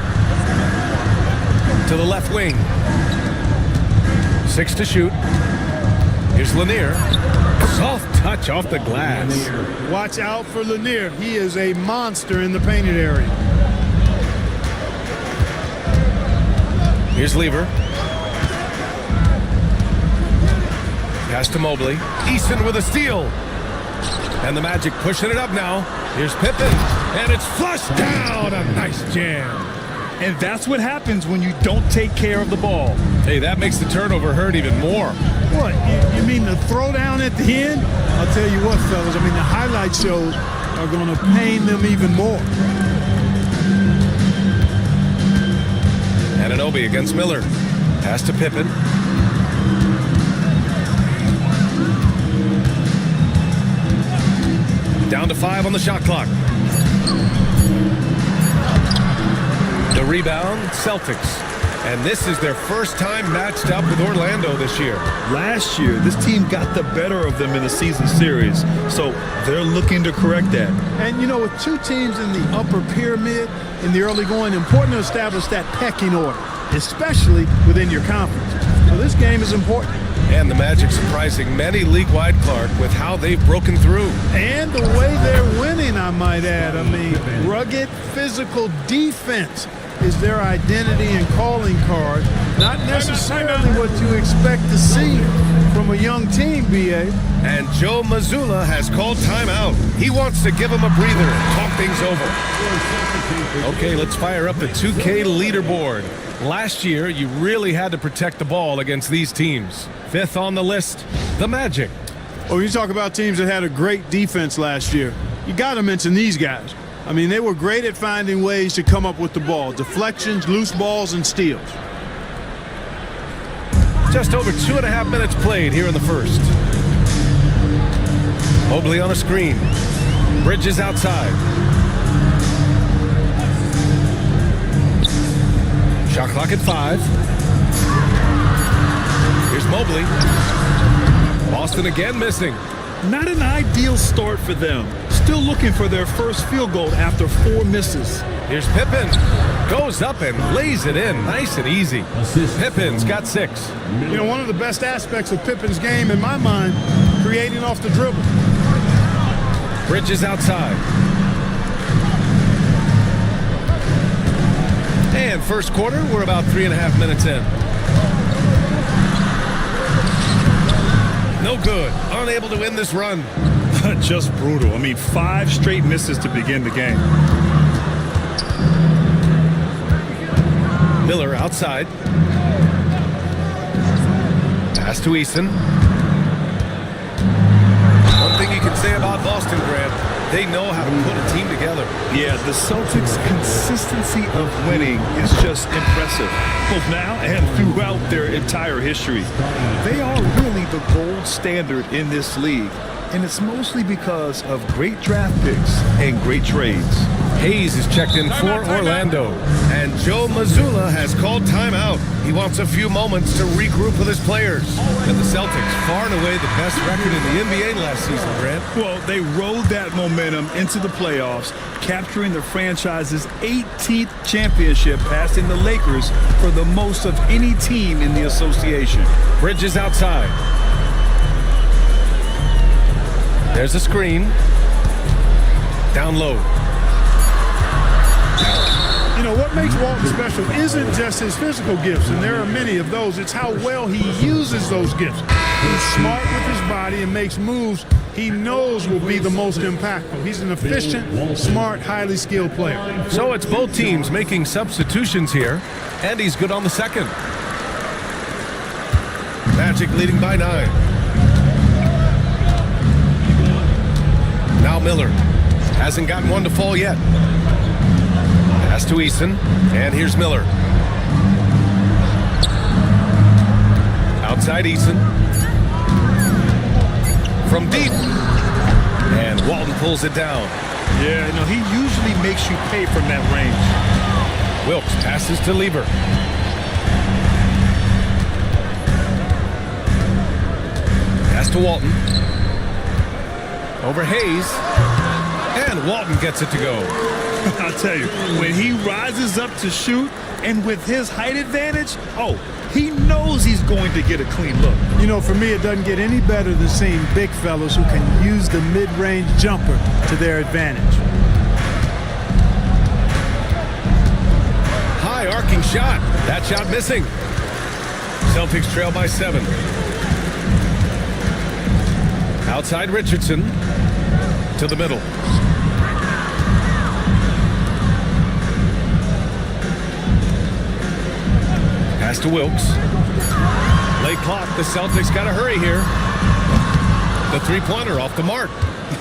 to the left wing. 6 to shoot. Here's Lanier. Soft touch off the glass. Watch out for Lanier. He is a monster in the painted area. Here's Lever. Pass to Mobley. Easton with a steal. And the Magic pushing it up now. Here's Pippen. And it's flushed down. A nice jam. And that's what happens when you don't take care of the ball. Hey, that makes the turnover hurt even more. What, you mean the throwdown at the end? I'll tell you what, fellas, I mean, the highlight shows are going to pain them even more. Anunoby against Miller. Pass to Pippen. Down to 5 on the shot clock. The rebound, Celtics. And this is their first time matched up with Orlando this year. Last year, this team got the better of them in the season series, so they're looking to correct that. And, you know, with 2 teams in the upper pyramid in the early going, important to establish that pecking order, especially within your conference. So this game is important. And the Magic surprising many league-wide, Clark, with how they've broken through. And the way they're winning, I might add. I mean, rugged physical defense is their identity and calling card. Not necessarily what you expect to see from a young team, B.A. And Joe Mazzulla has called timeout. He wants to give him a breather and talk things over. Okay, let's fire up the 2K leaderboard. Last year, you really had to protect the ball against these teams. 5th on the list, the Magic. Oh, you talk about teams that had a great defense last year. You got to mention these guys. I mean, they were great at finding ways to come up with the ball. Deflections, loose balls, and steals. Just over 2.5 minutes played here in the first. Mobley on a screen. Bridges outside. Shot clock at 5. Here's Mobley. Boston again missing. Not an ideal start for them. Still looking for their first field goal after 4 misses. Here's Pippen. Goes up and lays it in. Nice and easy. Pippen's got 6. You know, one of the best aspects of Pippen's game, in my mind, creating off the dribble. Bridges outside. And first quarter, we're about 3.5 minutes in. No good. Unable to win this run. Just brutal. I mean, 5 straight misses to begin the game. Miller outside. Pass to Eason. One thing you can say about Boston, Grant, they know how to put a team together. Yeah, the Celtics' consistency of winning is just impressive, both now and throughout their entire history. They are really the gold standard in this league, and it's mostly because of great draft picks and great trades. Hayes is checked in for Orlando, and Joe Mazzulla has called timeout. He wants a few moments to regroup with his players. And the Celtics, far and away the best record in the NBA last season, Grant. Well, they rode that momentum into the playoffs, capturing the franchise's 18th championship, passing the Lakers for the most of any team in the association. Bridges outside. There's a screen. Down low. You know, what makes Walton special isn't just his physical gifts, and there are many of those. It's how well he uses those gifts. He's smart with his body and makes moves he knows will be the most impactful. He's an efficient, smart, highly skilled player. So it's both teams making substitutions here, and he's good on the second. Magic leading by 9. Now Miller hasn't gotten one to fall yet. Pass to Eason, and here's Miller. Outside Eason. From deep. And Walton pulls it down. Yeah, you know, he usually makes you pay from that range. Wilkes passes to Lieber. Pass to Walton. Over Hayes. And Walton gets it to go. I'll tell you, when he rises up to shoot, and with his height advantage, he knows he's going to get a clean look. You know, for me, it doesn't get any better than seeing big fellas who can use the mid-range jumper to their advantage. High arcing shot. That shot missing. Celtics trail by 7. Outside Richardson to the middle. Pass to Wilkes. Late clock. The Celtics got to hurry here. The three-pointer off the mark.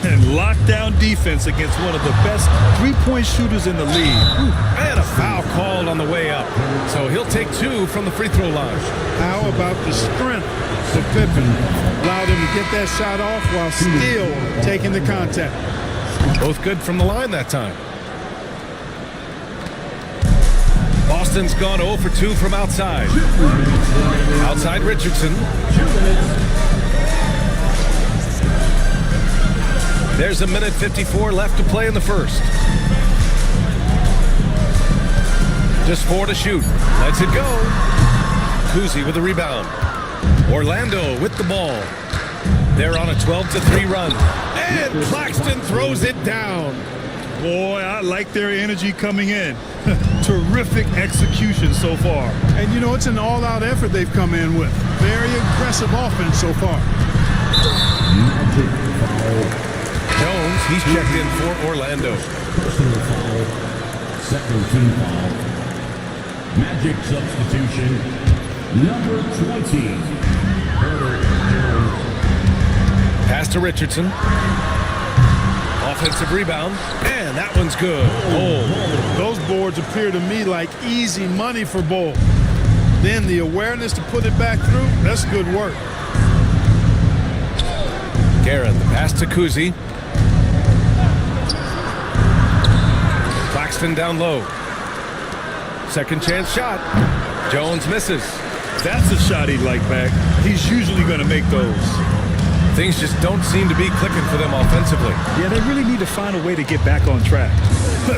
And lockdown defense against one of the best three-point shooters in the league. And a foul called on the way up. So he'll take 2 from the free throw line. How about the strength of Pippen? Allowed him to get that shot off while still taking the contact. Both good from the line that time. Boston's gone 0 for 2 from outside. Outside Richardson. There's 1:54 left to play in the first. Just 4 to shoot. Lets it go. Kuzi with the rebound. Orlando with the ball. They're on a 12-3 run. And Claxton throws it down. Boy, I like their energy coming in. Terrific execution so far. And, you know, it's an all-out effort they've come in with. Very aggressive offense so far. Jones, he's checked in for Orlando. Personal foul. Second team foul. Magic substitution. Number 20. Pass to Richardson. Offensive rebound. And that one's good. Those boards appear to me like easy money for Bull. Then the awareness to put it back through, that's good work. Guerin, the pass to Kuzi. Claxton down low. Second chance shot. Jones misses. That's a shot he'd like back. He's usually going to make those. Things just don't seem to be clicking for them offensively. Yeah, they really need to find a way to get back on track.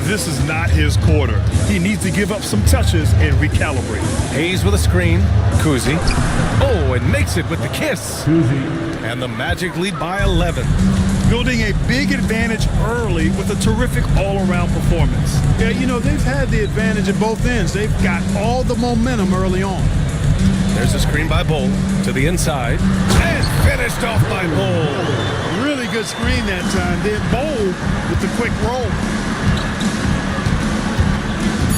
This is not his quarter. He needs to give up some touches and recalibrate. Hayes with a screen. Kuzi. Oh, and makes it with the kiss. And the Magic lead by 11. Building a big advantage early with a terrific all-around performance. Yeah, you know, they've had the advantage at both ends. They've got all the momentum early on. There's a screen by Bull to the inside. And finished off by Bull. Really good screen that time. Then Bull with the quick roll.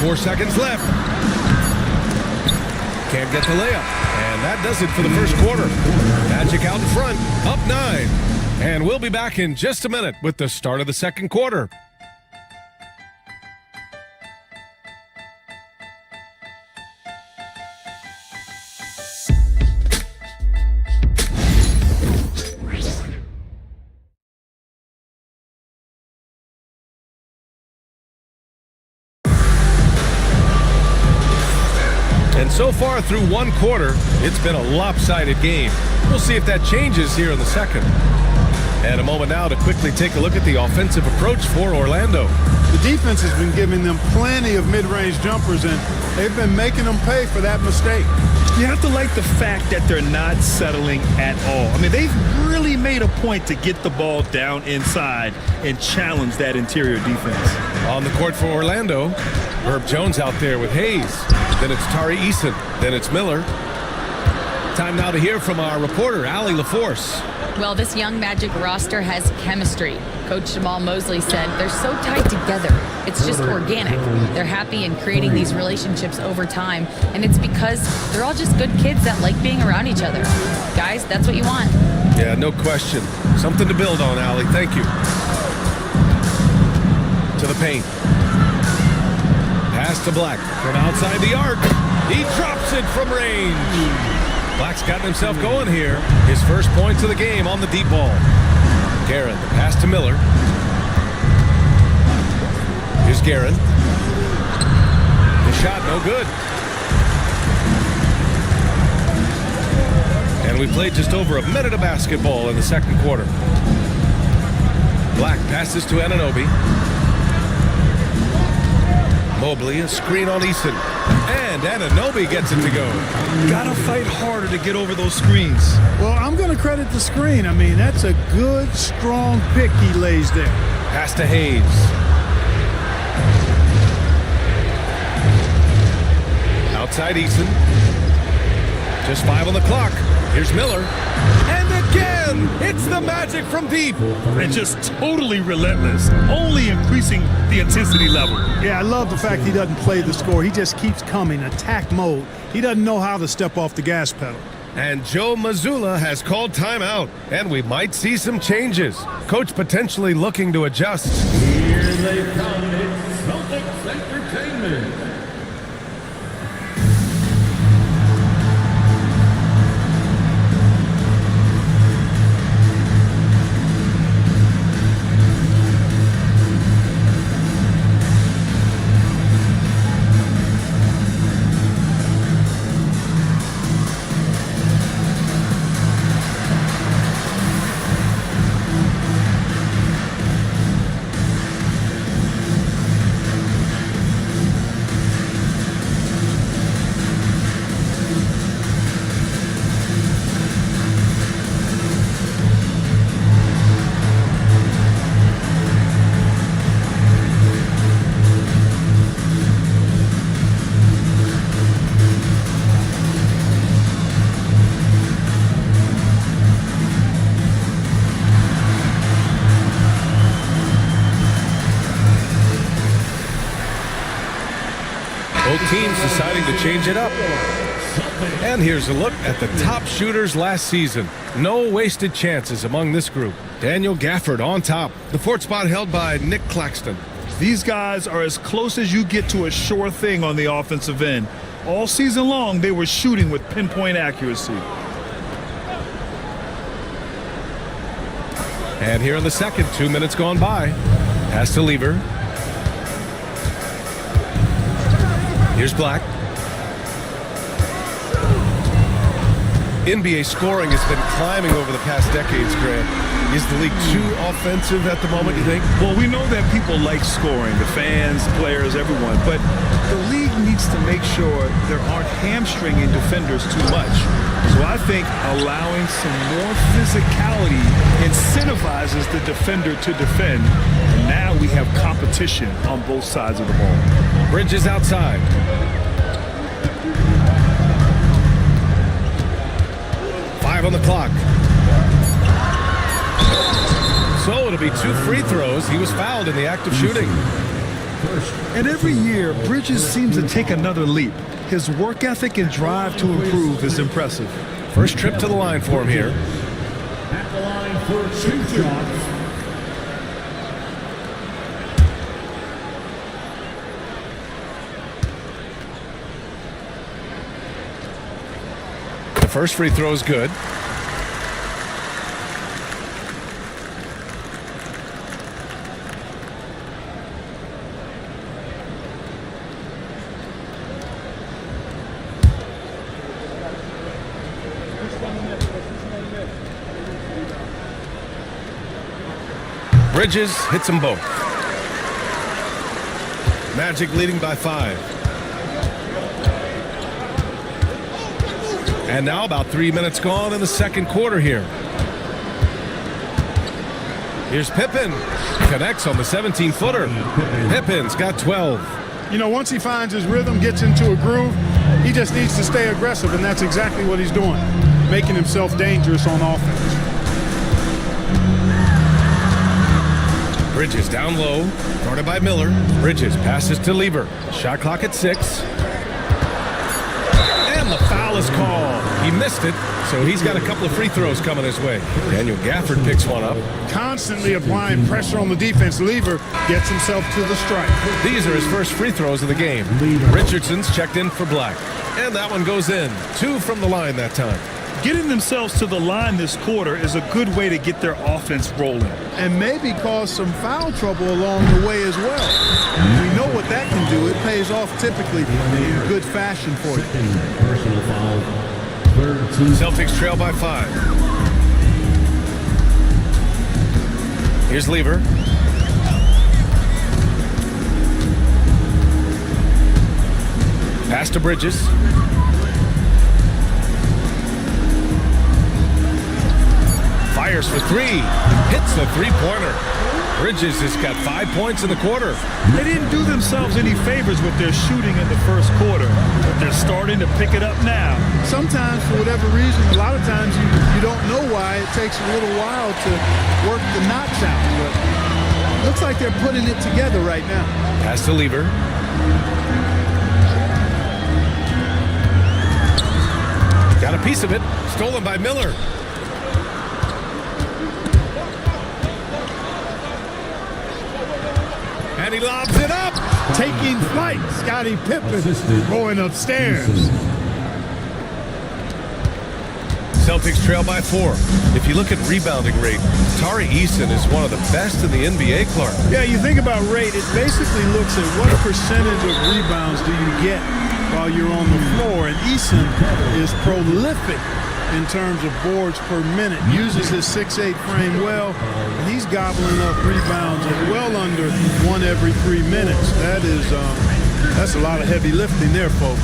4 seconds left. Can't get the layup. And that does it for the first quarter. Magic out in front, up 9. And we'll be back in just a minute with the start of the second quarter. And so far through one quarter, it's been a lopsided game. We'll see if that changes here in the second. And a moment now to quickly take a look at the offensive approach for Orlando. The defense has been giving them plenty of mid-range jumpers, and they've been making them pay for that mistake. You have to like the fact that they're not settling at all. I mean, they've really made a point to get the ball down inside and challenge that interior defense. On the court for Orlando, Herb Jones out there with Hayes. Then it's Tari Eason. Then it's Miller. Time now to hear from our reporter, Allie LaForce. Well, this young Magic roster has chemistry. Coach Jamal Mosley said they're so tied together. It's just organic. They're happy in creating these relationships over time, and it's because they're all just good kids that like being around each other. Guys, that's what you want. Yeah, no question. Something to build on, Allie. Thank you. To the paint. Pass to Black from outside the arc. He drops it from range. Black's gotten himself going here. His first points of the game on the deep ball. Guerin, the pass to Miller. Here's Guerin. The shot, no good. And we played just over a minute of basketball in the second quarter. Black passes to Anunoby. Mobley, a screen on Eason. And Anunoby gets it to go. Gotta fight harder to get over those screens. Well, I'm going to credit the screen. I mean, that's a good, strong pick he lays there. Pass to Hayes. Outside Eason. Just 5 on the clock. Here's Miller. And again, it's the Magic from deep. And just totally relentless, only increasing the intensity level. Yeah, I love the fact he doesn't play the score. He just keeps coming, attack mode. He doesn't know how to step off the gas pedal. And Joe Mazzulla has called timeout, and we might see some changes. Coach potentially looking to adjust. Here they come. It's Celtics Entertainment. Both teams deciding to change it up. And here's a look at the top shooters last season. No wasted chances among this group. Daniel Gafford on top. The fourth spot held by Nick Claxton. These guys are as close as you get to a sure thing on the offensive end. All season long, they were shooting with pinpoint accuracy. And here in the second, 2 minutes gone by. Pass to Lever. Here's Black. NBA scoring has been climbing over the past decades, Grant. Is the league too offensive at the moment, you think? Well, we know that people like scoring, the fans, players, everyone, but the league needs to make sure there aren't hamstringing defenders too much. So I think allowing some more physicality incentivizes the defender to defend. And now we have competition on both sides of the ball. Bridges outside. On the clock. So it'll be 2 free throws. He was fouled in the act of shooting. And every year, Bridges seems to take another leap. His work ethic and drive to improve is impressive. First trip to the line for him here. At the line for 2 shots. First free throw is good. Bridges hits them both. Magic leading by 5. And now about 3 minutes gone in the second quarter here. Here's Pippen. Connects on the 17-footer. Pippen's got 12. You know, once he finds his rhythm, gets into a groove, he just needs to stay aggressive, and that's exactly what he's doing, making himself dangerous on offense. Bridges down low, guarded by Miller. Bridges passes to Lever. Shot clock at 6. And the foul is called. He missed it, so he's got a couple of free throws coming his way. Daniel Gafford picks one up. Constantly applying pressure on the defense. Lever gets himself to the strike. These are his first free throws of the game. Richardson's checked in for Black. And that one goes in. 2 from the line that time. Getting themselves to the line this quarter is a good way to get their offense rolling. And maybe cause some foul trouble along the way as well. We know what that can do. It pays off typically in good fashion for you. Personal foul. Third team. Celtics trail by 5. Here's Lever. Pass to Bridges. Fires for 3. Hits the three-pointer. Bridges has got 5 points in the quarter. They didn't do themselves any favors with their shooting in the first quarter, but they're starting to pick it up now. Sometimes, for whatever reason, a lot of times you don't know why. It takes a little while to work the knocks out, but looks like they're putting it together right now. Pass to Lever. Got a piece of it. Stolen by Miller. And he lobs it up. Taking flight, Scottie Pippen going upstairs. Celtics trail by 4. If you look at rebounding rate, Tari Eason is one of the best in the NBA, Clark. Yeah, you think about rate, it basically looks at what percentage of rebounds do you get while you're on the floor. And Eason is prolific in terms of boards per minute. Uses his 6'8" frame well, and he's gobbling up rebounds at well under 1 every 3 minutes. That's a lot of heavy lifting there, folks.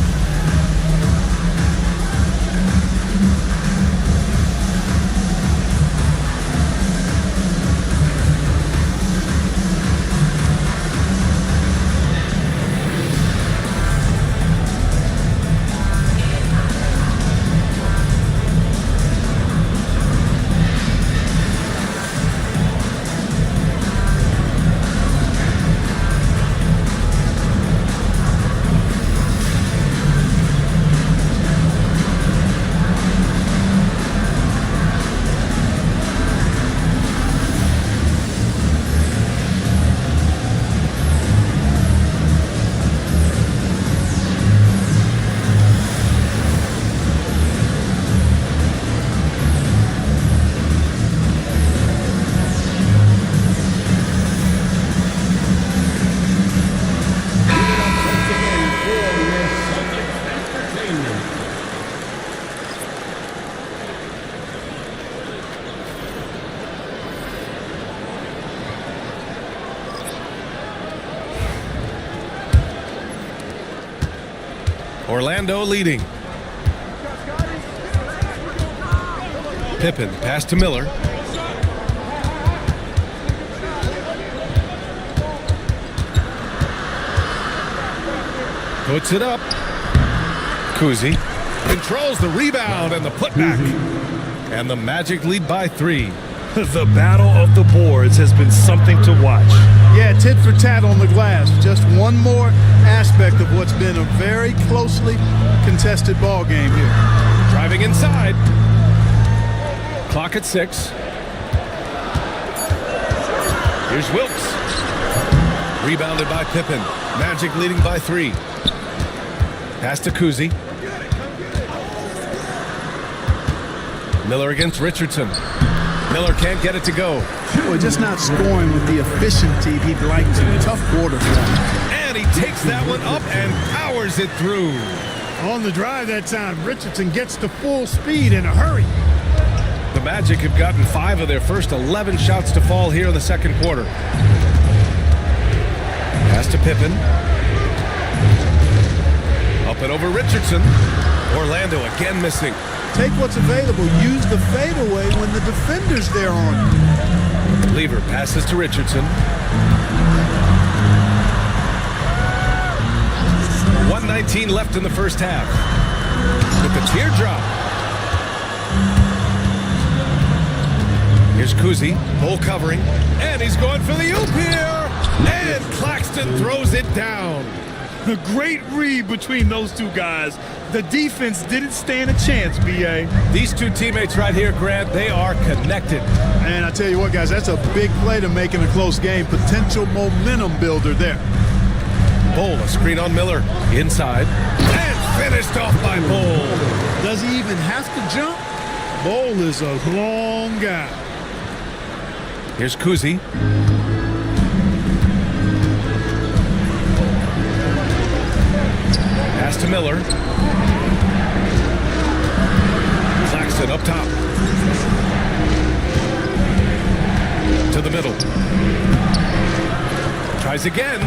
Orlando leading. Pippen, pass to Miller. Puts it up. Kuzi controls the rebound and the putback. And the Magic lead by 3. The battle of the boards has been something to watch. Yeah, tit for tat on the glass. Just one more aspect of what's been a very closely contested ball game here. Driving inside. Clock at 6. Here's Wilkes. Rebounded by Pippen. Magic leading by 3. Pass to Kuzi. Miller against Richardson. Miller can't get it to go. Boy, just not scoring with the efficiency he'd like to. Tough quarter for him. And he takes that one up and powers it through. On the drive that time, Richardson gets to full speed in a hurry. The Magic have gotten 5 of their first 11 shots to fall here in the second quarter. Pass to Pippen. Up and over Richardson. Orlando again missing. Take what's available. Use the fadeaway when the defender's there on you. Lever passes to Richardson. 1:19 left in the first half. With the teardrop. Here's Kuzi, hole covering, and he's going for the oop here. And Claxton throws it down. A great read between those two guys. The defense didn't stand a chance, B.A. These two teammates right here, Grant, they are connected. And I tell you what, guys, that's a big play to make in a close game. Potential momentum builder there. Bull, a screen on Miller. Inside. And finished off by Bull. Does he even have to jump? Bull is a long guy. Here's Kuzi. Pass to Miller. Claxton up top. To the middle. Tries again.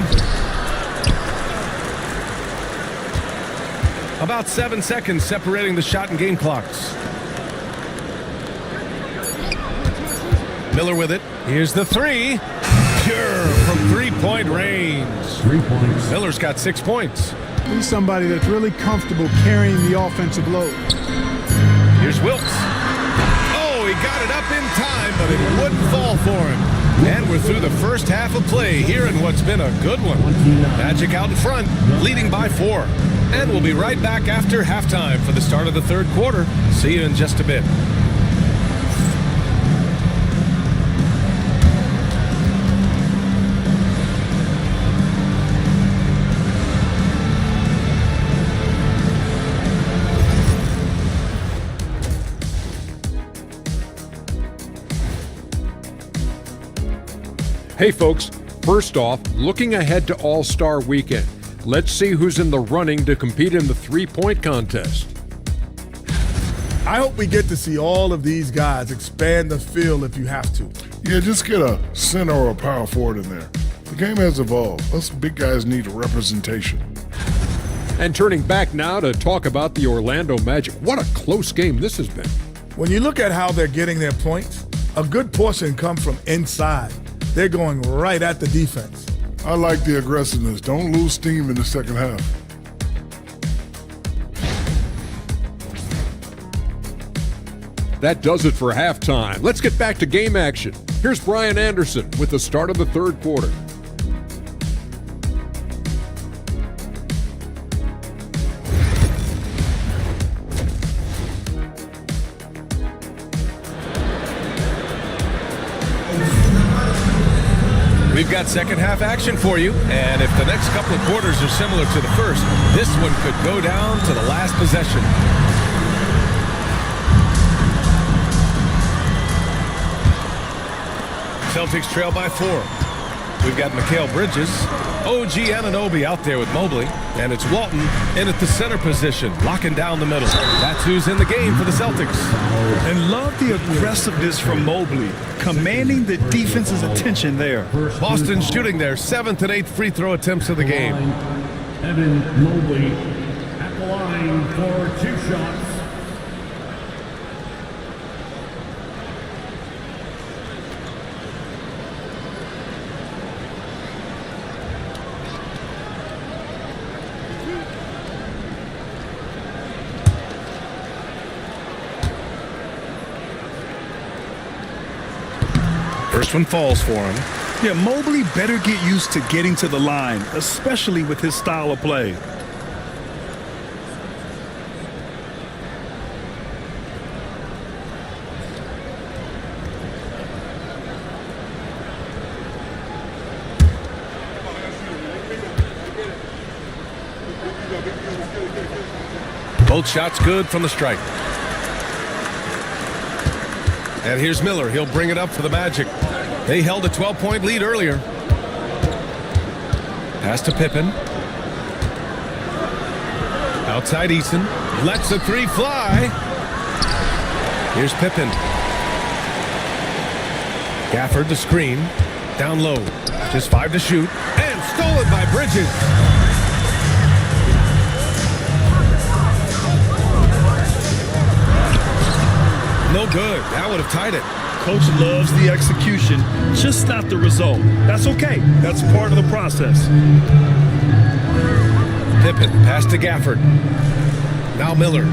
About 7 seconds separating the shot and game clocks. Miller with it. Here's the three. Pure from three-point range. 3 points. Miller's got 6 points. He's somebody that's really comfortable carrying the offensive load. Here's Wilkes. Oh, he got it up in time, but it wouldn't fall for him. And we're through the first half of play here in what's been a good one. Magic out in front, leading by 4. And we'll be right back after halftime for the start of the third quarter. See you in just a bit. Hey folks, first off, looking ahead to All-Star Weekend. Let's see who's in the running to compete in the three-point contest. I hope we get to see all of these guys expand the field if you have to. Yeah, just get a center or a power forward in there. The game has evolved. Us big guys need representation. And turning back now to talk about the Orlando Magic. What a close game this has been. When you look at how they're getting their points, a good portion comes from inside. They're going right at the defense. I like the aggressiveness. Don't lose steam in the second half. That does it for halftime. Let's get back to game action. Here's Brian Anderson with the start of the third quarter. We've got second half action for you, and if the next couple of quarters are similar to the first, this one could go down to the last possession. Celtics trail by 4. We've got Mikal Bridges, OG Anunoby out there with Mobley, and it's Walton in at the center position, locking down the middle. That's who's in the game for the Celtics. And love the aggressiveness from Mobley, commanding the defense's attention there. Boston shooting their 7th and 8th free throw attempts of the game. Evan Mobley at the line for 2 shots. First one falls for him. Yeah, Mobley better get used to getting to the line, especially with his style of play. Both shots good from the stripe. And here's Miller. He'll bring it up for the Magic. They held a 12-point lead earlier. Pass to Pippen. Outside Eason. Lets the three fly. Here's Pippen. Gafford to screen. Down low. Just 5 to shoot. And stolen by Bridges. good. That would have tied it. Coach loves the execution, just not the result. That's okay. That's part of the process. Pippen, pass to Gafford. Now Miller.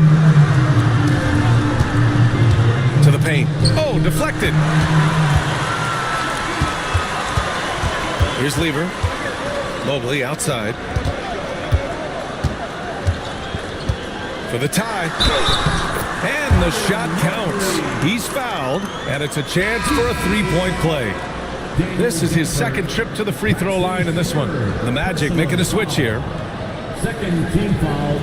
To the paint. Oh, deflected. Here's Lever. Mobley outside. For the tie. And the shot counts. He's fouled, and it's a chance for a three-point play. This is his second trip to the free throw line in this one. The Magic making a switch here. Second team foul.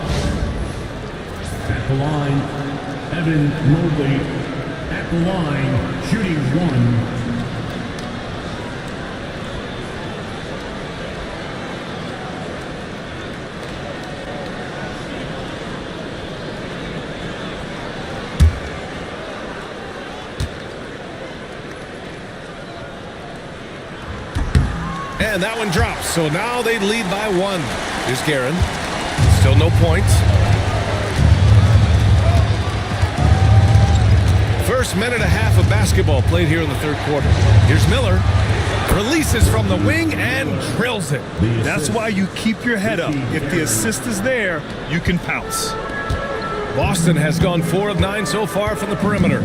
At the line, Evan Mobley. At the line, shooting one. And that one drops, so now they lead by one. Here's Guerin. Still no points. First minute and a half of basketball played here in the third quarter. Here's Miller. Releases from the wing and drills it. That's why you keep your head up. If the assist is there, you can pounce. Boston has gone 4 of 9 so far from the perimeter.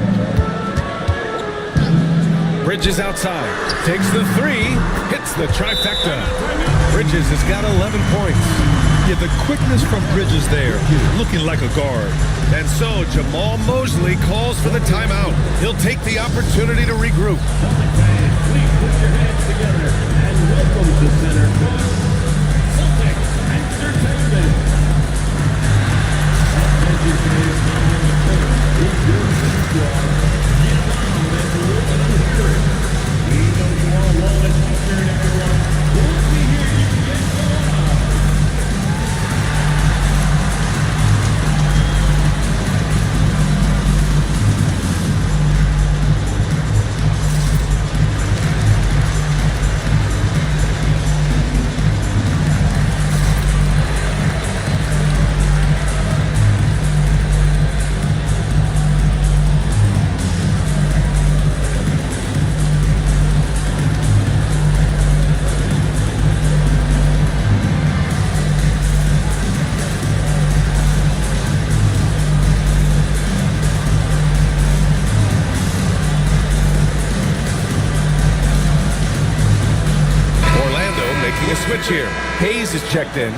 Bridges outside, takes the three, hits the trifecta. Bridges has got 11 points. Yeah, the quickness from Bridges there, looking like a guard. And so Jamal Mosley calls for the timeout. He'll take the opportunity to regroup. Please put your hands together and welcome to center court, Celtic Entertainment. Educated on the court is your superstar. We know you all well and concerned, everyone. We'll be here to get going on. Here. Hayes is checked in.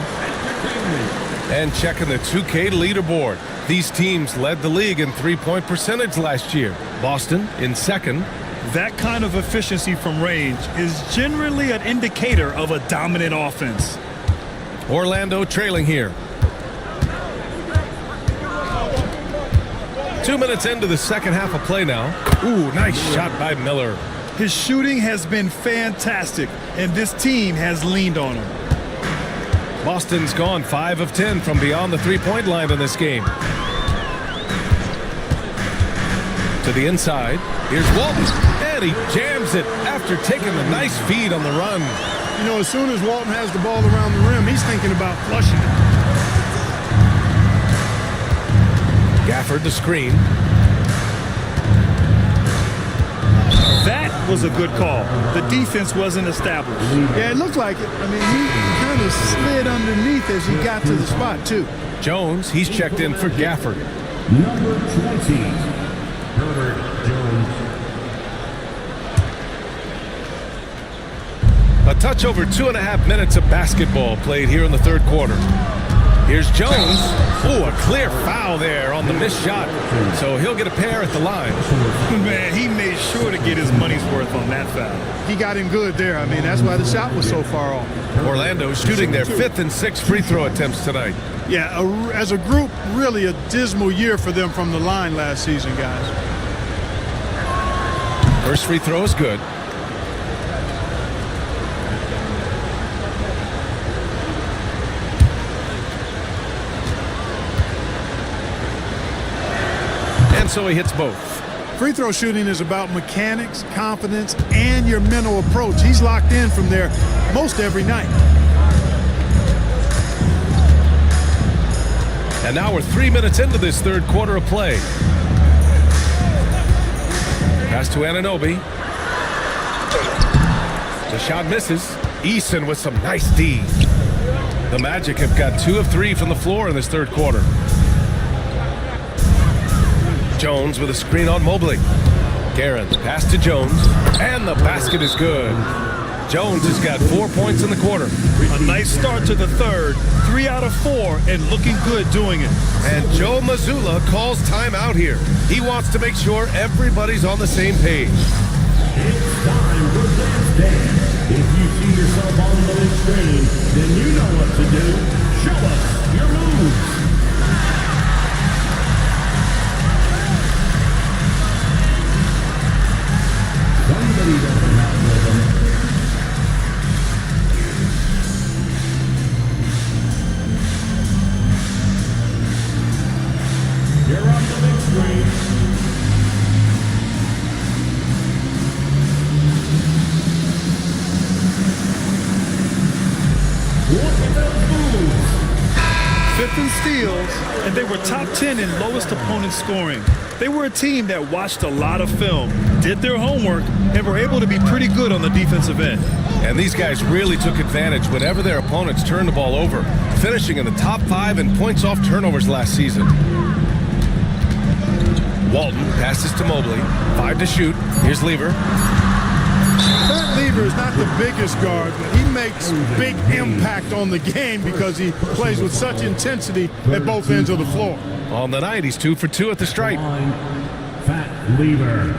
And checking the 2K leaderboard. These teams led the league in three-point percentage last year. Boston in second. That kind of efficiency from range is generally an indicator of a dominant offense. Orlando trailing here. 2 minutes into the second half of play now. Ooh, nice shot by Miller. His shooting has been fantastic, and this team has leaned on him. Boston's gone 5 of 10 from beyond the three-point line in this game. To the inside. Here's Walton, and he jams it after taking a nice feed on the run. You know, as soon as Walton has the ball around the rim, he's thinking about flushing it. Gafford the screen. That was a good call. The defense wasn't established. Yeah, it looked like it. I mean, he kind of slid underneath as he got to the spot, too. Jones, he's checked in for Gafford. Number 20, Herbert Jones. A touch over 2.5 minutes of basketball played here in the third quarter. Here's Jones. Oh, a clear foul there on the missed shot. So he'll get a pair at the line. Man, he made sure to get his money's worth on that foul. He got him good there. I mean, that's why the shot was so far off. Orlando shooting their 5th and 6th free throw attempts tonight. Yeah, as a group, really a dismal year for them from the line last season, guys. First free throw is good. And so he hits both. Free throw shooting is about mechanics, confidence, and your mental approach. He's locked in from there most every night. And now we're 3 minutes into this third quarter of play. Pass to Anunoby. The shot misses. Eason with some nice D. The Magic have got 2 of 3 from the floor in this third quarter. Jones with a screen on Mobley. Guerin, pass to Jones, and the basket is good. Jones has got 4 points in the quarter. A nice start to the third. 3 out of 4 and looking good doing it. And Joe Mazzulla calls timeout here. He wants to make sure everybody's on the same page. It's time for Dance Dance. If you see yourself on the big screen, then you know what to do. Show us your moves. Somebody doesn't have rhythm. You're on the big screen. Fifth in steals, and they were top 10 in lowest opponent scoring. They were a team that watched a lot of film, did their homework, and were able to be pretty good on the defensive end. And these guys really took advantage whenever their opponents turned the ball over, finishing in the top 5 in points off turnovers last season. Walton passes to Mobley. 5 to shoot. Here's Lever. Kurt Lever is not the biggest guard, but he makes big impact on the game because he plays with such intensity at both ends of the floor. On the night, he's 2 for 2 at the stripe. Fat Lever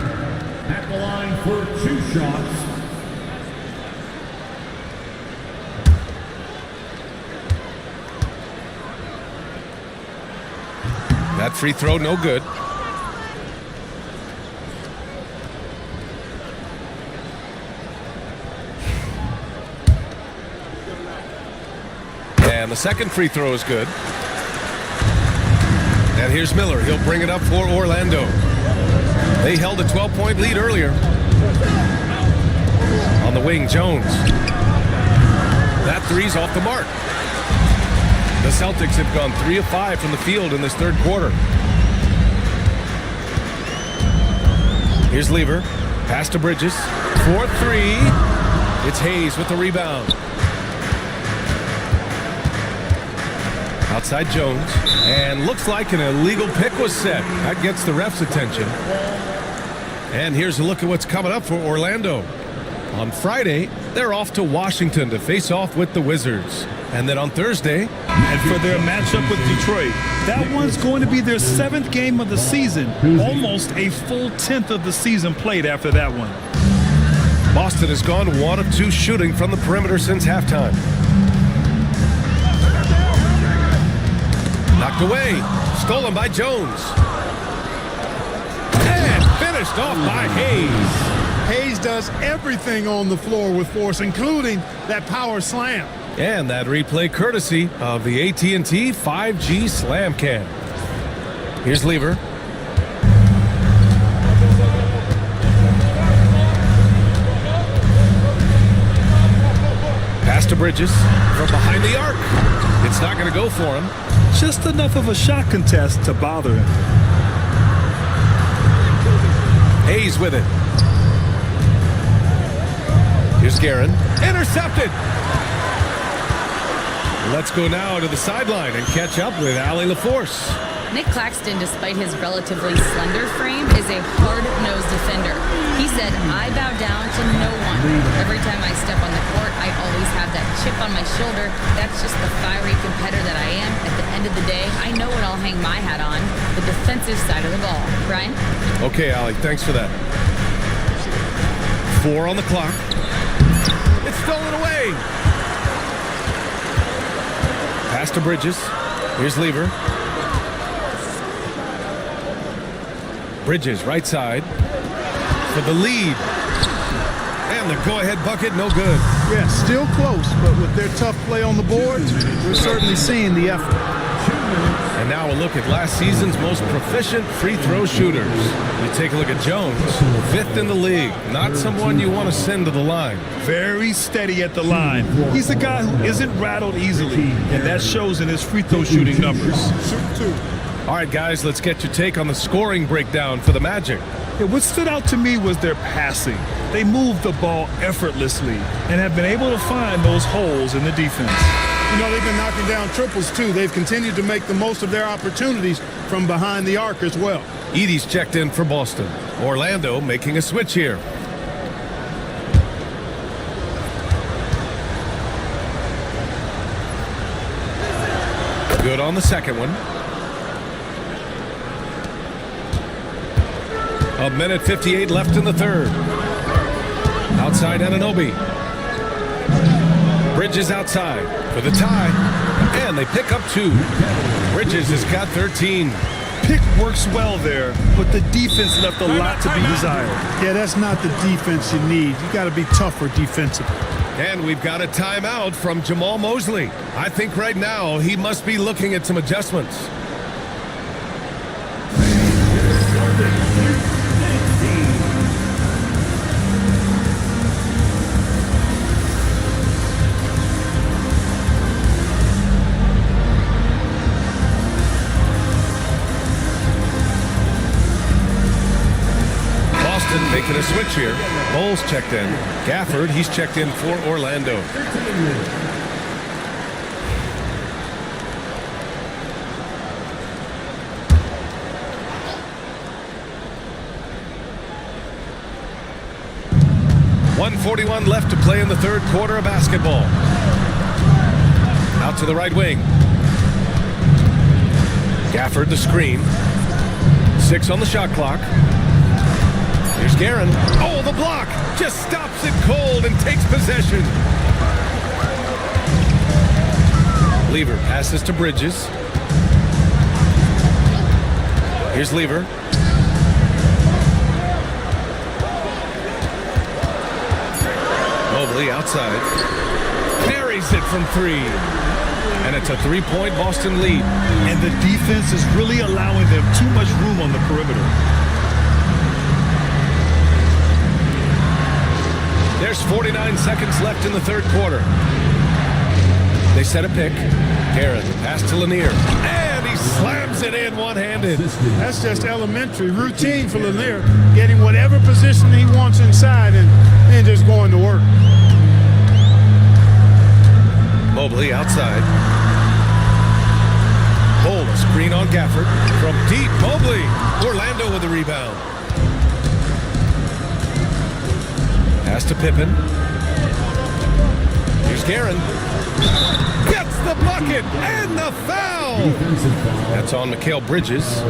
at the line for 2 shots. That free throw, no good. And the second free throw is good. And here's Miller. He'll bring it up for Orlando. They held a 12-point lead earlier. On the wing, Jones. That three's off the mark. The Celtics have gone 3 of 5 from the field in this third quarter. Here's Lever. Pass to Bridges. 4-3. It's Hayes with the rebound. Outside Jones, and looks like an illegal pick was set. That gets the ref's attention. And here's a look at what's coming up for Orlando. On Friday, they're off to Washington to face off with the Wizards. And then on Thursday, and for their matchup with Detroit, that one's going to be their 7th game of the season. Almost a full 10th of the season played after that one. Boston has gone 1 of 2 shooting from the perimeter since halftime. Knocked away. Stolen by Jones. And finished off by Hayes. Hayes does everything on the floor with force, including that power slam. And that replay courtesy of the AT&T 5G Slam Cam. Here's Lever. Pass to Bridges from behind the arc. It's not going to go for him. Just enough of a shot contest to bother him. Hayes with it. Here's Guerin. Intercepted. Let's go now to the sideline and catch up with Allie LaForce. Nick Claxton, despite his relatively slender frame, is a hard-nosed defender. He said, "I bow down to no one. Every time I step on the court, I always have that chip on my shoulder. That's just the fiery competitor that I am. At the end of the day, I know what I'll hang my hat on, the defensive side of the ball." Brian? Okay, Allie, thanks for that. 4 on the clock. It's stolen away. Pass to Bridges. Here's Lever. Bridges, right side, for the lead. And the go-ahead bucket, no good. Yeah, still close, but with their tough play on the boards, we're certainly seeing the effort. And now a look at last season's most proficient free throw shooters. You take a look at Jones, 5th in the league. Not someone you want to send to the line. Very steady at the line. He's a guy who isn't rattled easily, and that shows in his free throw shooting numbers. Shoot 2. All right, guys, let's get your take on the scoring breakdown for the Magic. Yeah, what stood out to me was their passing. They moved the ball effortlessly and have been able to find those holes in the defense. You know, they've been knocking down triples, too. They've continued to make the most of their opportunities from behind the arc as well. Edey's checked in for Boston. Orlando making a switch here. Good on the second one. A minute 58 left in the third. Outside Anunoby. Bridges outside for the tie. And they pick up 2. Bridges has got 13. Pick works well there, but the defense left a lot to be desired. Yeah, that's not the defense you need. You got to be tougher defensively. And we've got a timeout from Jamal Mosley. I think right now he must be looking at some adjustments. Making a switch here. Bowles checked in. Gafford, he's checked in for Orlando. .141 left to play in the third quarter of basketball. Out to the right wing. Gafford the screen. 6 on the shot clock. Here's Guerin. Oh, the block! Just stops it cold and takes possession. Lever passes to Bridges. Here's Lever. Mobley outside. Carries it from 3. And it's a 3-point Boston lead. And the defense is really allowing them too much room on the perimeter. There's 49 seconds left in the third quarter. They set a pick. Guerin, pass to Lanier. And he slams it in one-handed. That's just elementary routine for Lanier, getting whatever position he wants inside and just going to work. Mobley outside. Hold a screen on Gafford. From deep, Mobley. Orlando with the rebound. Pass to Pippen. Here's Guerin. Gets the bucket and the foul. That's on Mikal Bridges.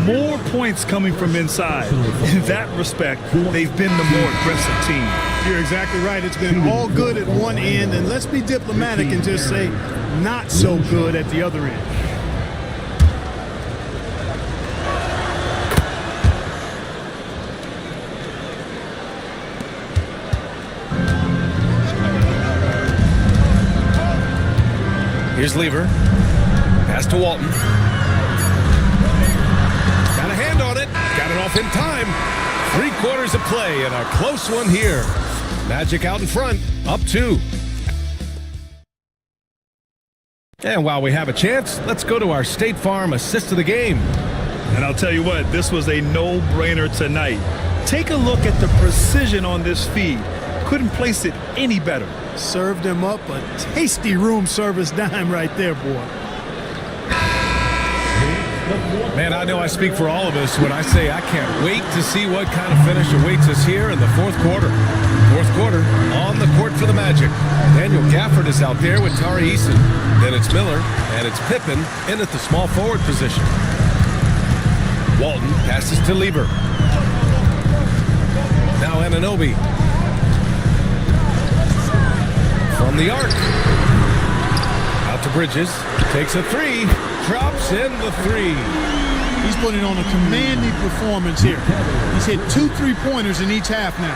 More points coming from inside. In that respect, they've been the more aggressive team. You're exactly right. It's been all good at one end, and let's be diplomatic and just say not so good at the other end. Here's Lever. Pass to Walton. Got a hand on it. Got it off in time. 3 quarters of play and a close one here. Magic out in front. Up 2. And while we have a chance, let's go to our State Farm assist of the game. And I'll tell you what, this was a no-brainer tonight. Take a look at the precision on this feed. Couldn't place it any better. Served him up a tasty room service dime right there, boy. Man, I know I speak for all of us when I say I can't wait to see what kind of finish awaits us here in the fourth quarter. Fourth quarter on the court for the Magic. Daniel Gafford is out there with Tari Eason. Then it's Miller, and it's Pippen in at the small forward position. Walton passes to Lever. Now Anunoby. From the arc. Out to Bridges. Takes a 3. Drops in the 3. He's putting on a commanding performance here. He's hit 2 3-pointers in each half now.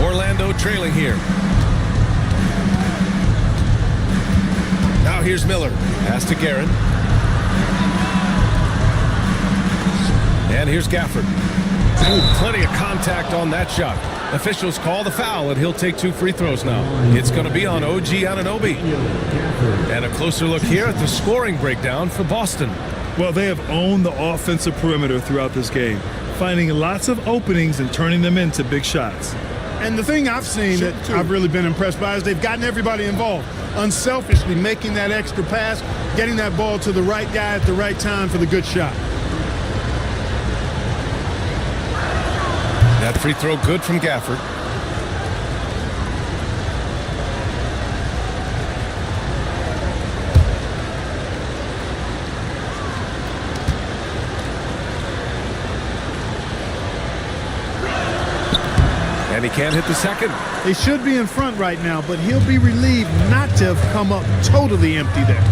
Orlando trailing here. Now here's Miller. Pass to Guerin. And here's Gafford. Ooh, plenty of contact on that shot. Officials call the foul, and he'll take 2 free throws now. It's going to be on OG Anunoby. And a closer look here at the scoring breakdown for Boston. Well, they have owned the offensive perimeter throughout this game, finding lots of openings and turning them into big shots. And the thing I've seen that I've really been impressed by is they've gotten everybody involved, unselfishly making that extra pass, getting that ball to the right guy at the right time for the good shot. That free throw good from Gafford. And he can't hit the second. They should be in front right now, but he'll be relieved not to have come up totally empty there.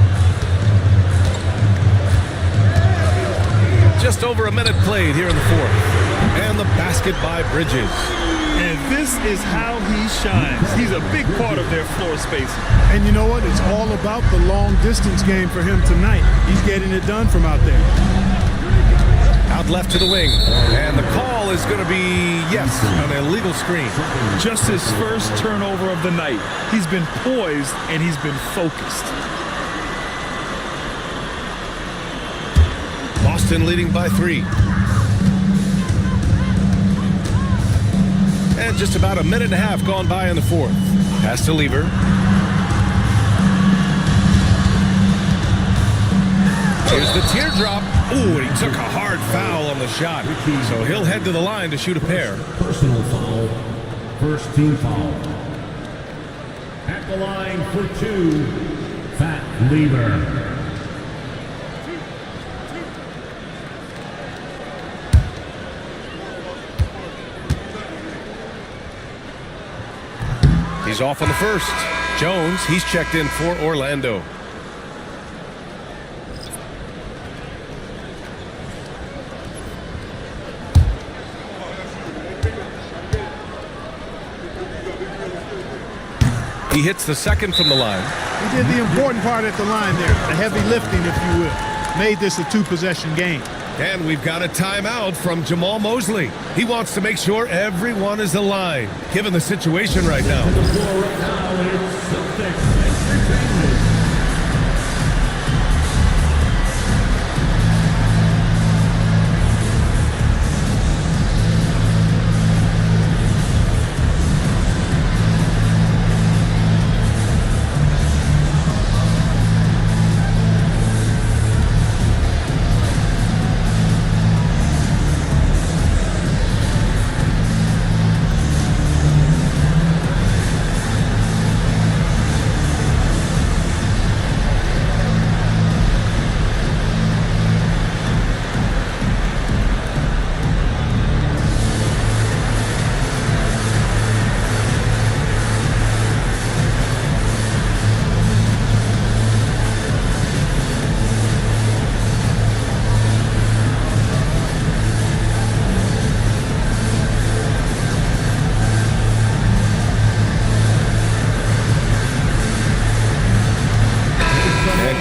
Just over a minute played here in the fourth. And the basket by Bridges. And this is how he shines. He's a big part of their floor spacing. And you know what? It's all about the long distance game for him tonight. He's getting it done from out there. Out left to the wing. And the call is going to be, yes, an illegal screen. Just his first turnover of the night. He's been poised and he's been focused. Boston leading by 3. And just about a minute and a half gone by in the fourth. Pass to Lever. Here's the teardrop. Ooh, and he took a hard foul on the shot. So he'll head to the line to shoot a pair. Personal foul. First team foul. At the line for 2, Fat Lever. He's off on the first. Jones, he's checked in for Orlando. He hits the second from the line. He did the important part at the line there, the heavy lifting, if you will. Made this a 2-possession game. And we've got a timeout from Jamal Mosley. He wants to make sure everyone is aligned, given the situation right now. The floor right now is Celtics Entertainment.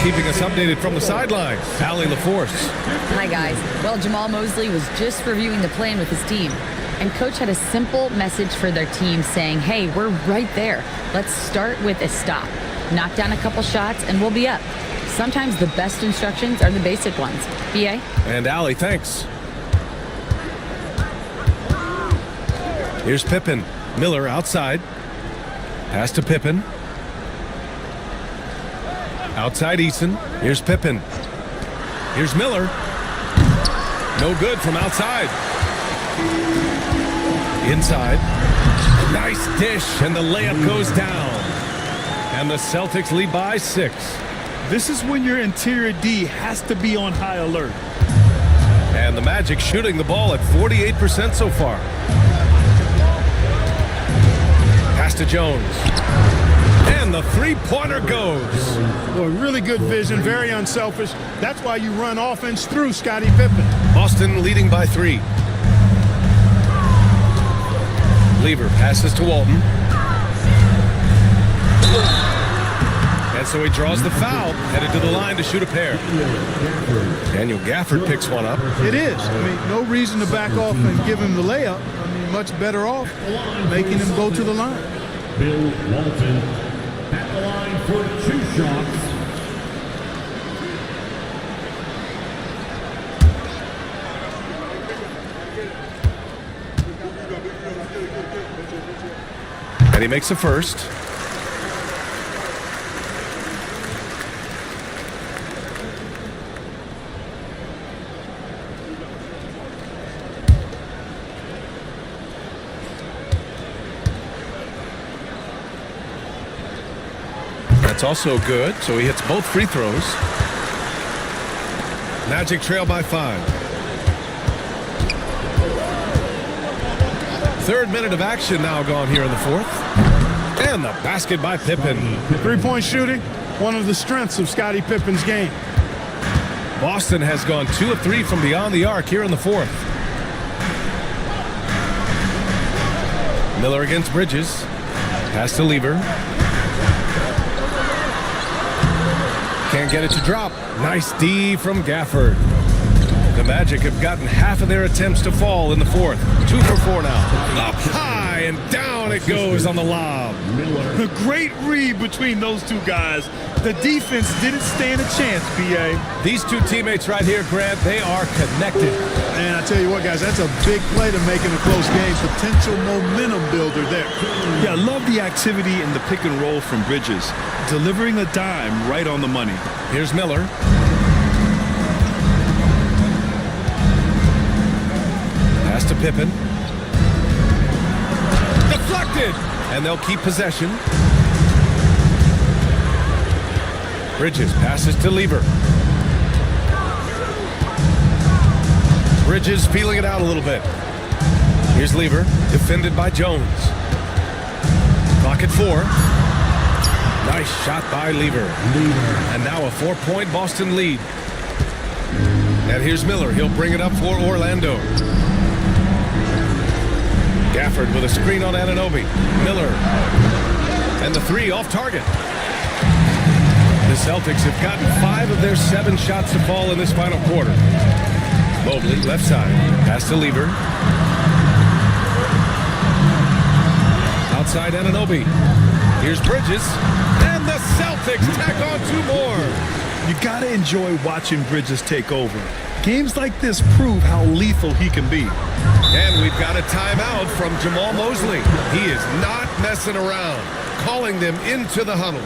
Keeping us updated from the sidelines, Allie LaForce. Hi, guys. Well, Jamal Mosley was just reviewing the plan with his team. And Coach had a simple message for their team saying, hey, we're right there. Let's start with a stop. Knock down a couple shots, and we'll be up. Sometimes the best instructions are the basic ones. BA? And Allie, thanks. Here's Pippen. Miller outside. Pass to Pippen. Outside Eason. Here's Pippen. Here's Miller. No good from outside. Inside. Nice dish, and the layup goes down. And the Celtics lead by 6. This is when your interior D has to be on high alert. And the Magic shooting the ball at 48% so far. Pass to Jones. And the three-pointer goes. Boy, really good vision, very unselfish. That's why you run offense through Scottie Pippen. Boston leading by 3. Lever passes to Walton. And so he draws the foul, headed to the line to shoot a pair. Daniel Gafford picks one up. It is. I mean, no reason to back off and give him the layup. I mean, much better off making him go to the line. Bill Walton at the line for 2 shots. And he makes the first. That's also good, so he hits both free throws. Magic trail by 5. Third minute of action now gone here in the fourth. And the basket by Pippen. 3-point shooting, one of the strengths of Scottie Pippen's game. Boston has gone 2 of 3 from beyond the arc here in the fourth. Miller against Bridges. Pass to Lever. Can't get it to drop. Nice D from Gafford. The Magic have gotten half of their attempts to fall in the fourth. 2 for 4 now. Up high and down it goes on the lob. A great read between those two guys. The defense didn't stand a chance, B.A. These two teammates right here, Grant, they are connected. And I tell you what, guys, that's a big play to make in a close game. Potential momentum builder there. Yeah, I love the activity in the pick and roll from Bridges. Delivering a dime right on the money. Here's Miller. Pass to Pippen. Deflected! And they'll keep possession. Bridges passes to Lever. Bridges feeling it out a little bit. Here's Lever, defended by Jones. Clock at 4. Nice shot by Lever. And now a 4-point Boston lead. And here's Miller. He'll bring it up for Orlando. Gafford with a screen on Anunoby. Miller. And the 3 off target. The Celtics have gotten 5 of their 7 shots to fall in this final quarter. Mobley, left side. Pass to Lever. Outside Anunoby. Here's Bridges. And the Celtics tack on 2 more. You gotta enjoy watching Bridges take over. Games like this prove how lethal he can be. And we've got a timeout from Jamal Mosley. He is not messing around, calling them into the huddle.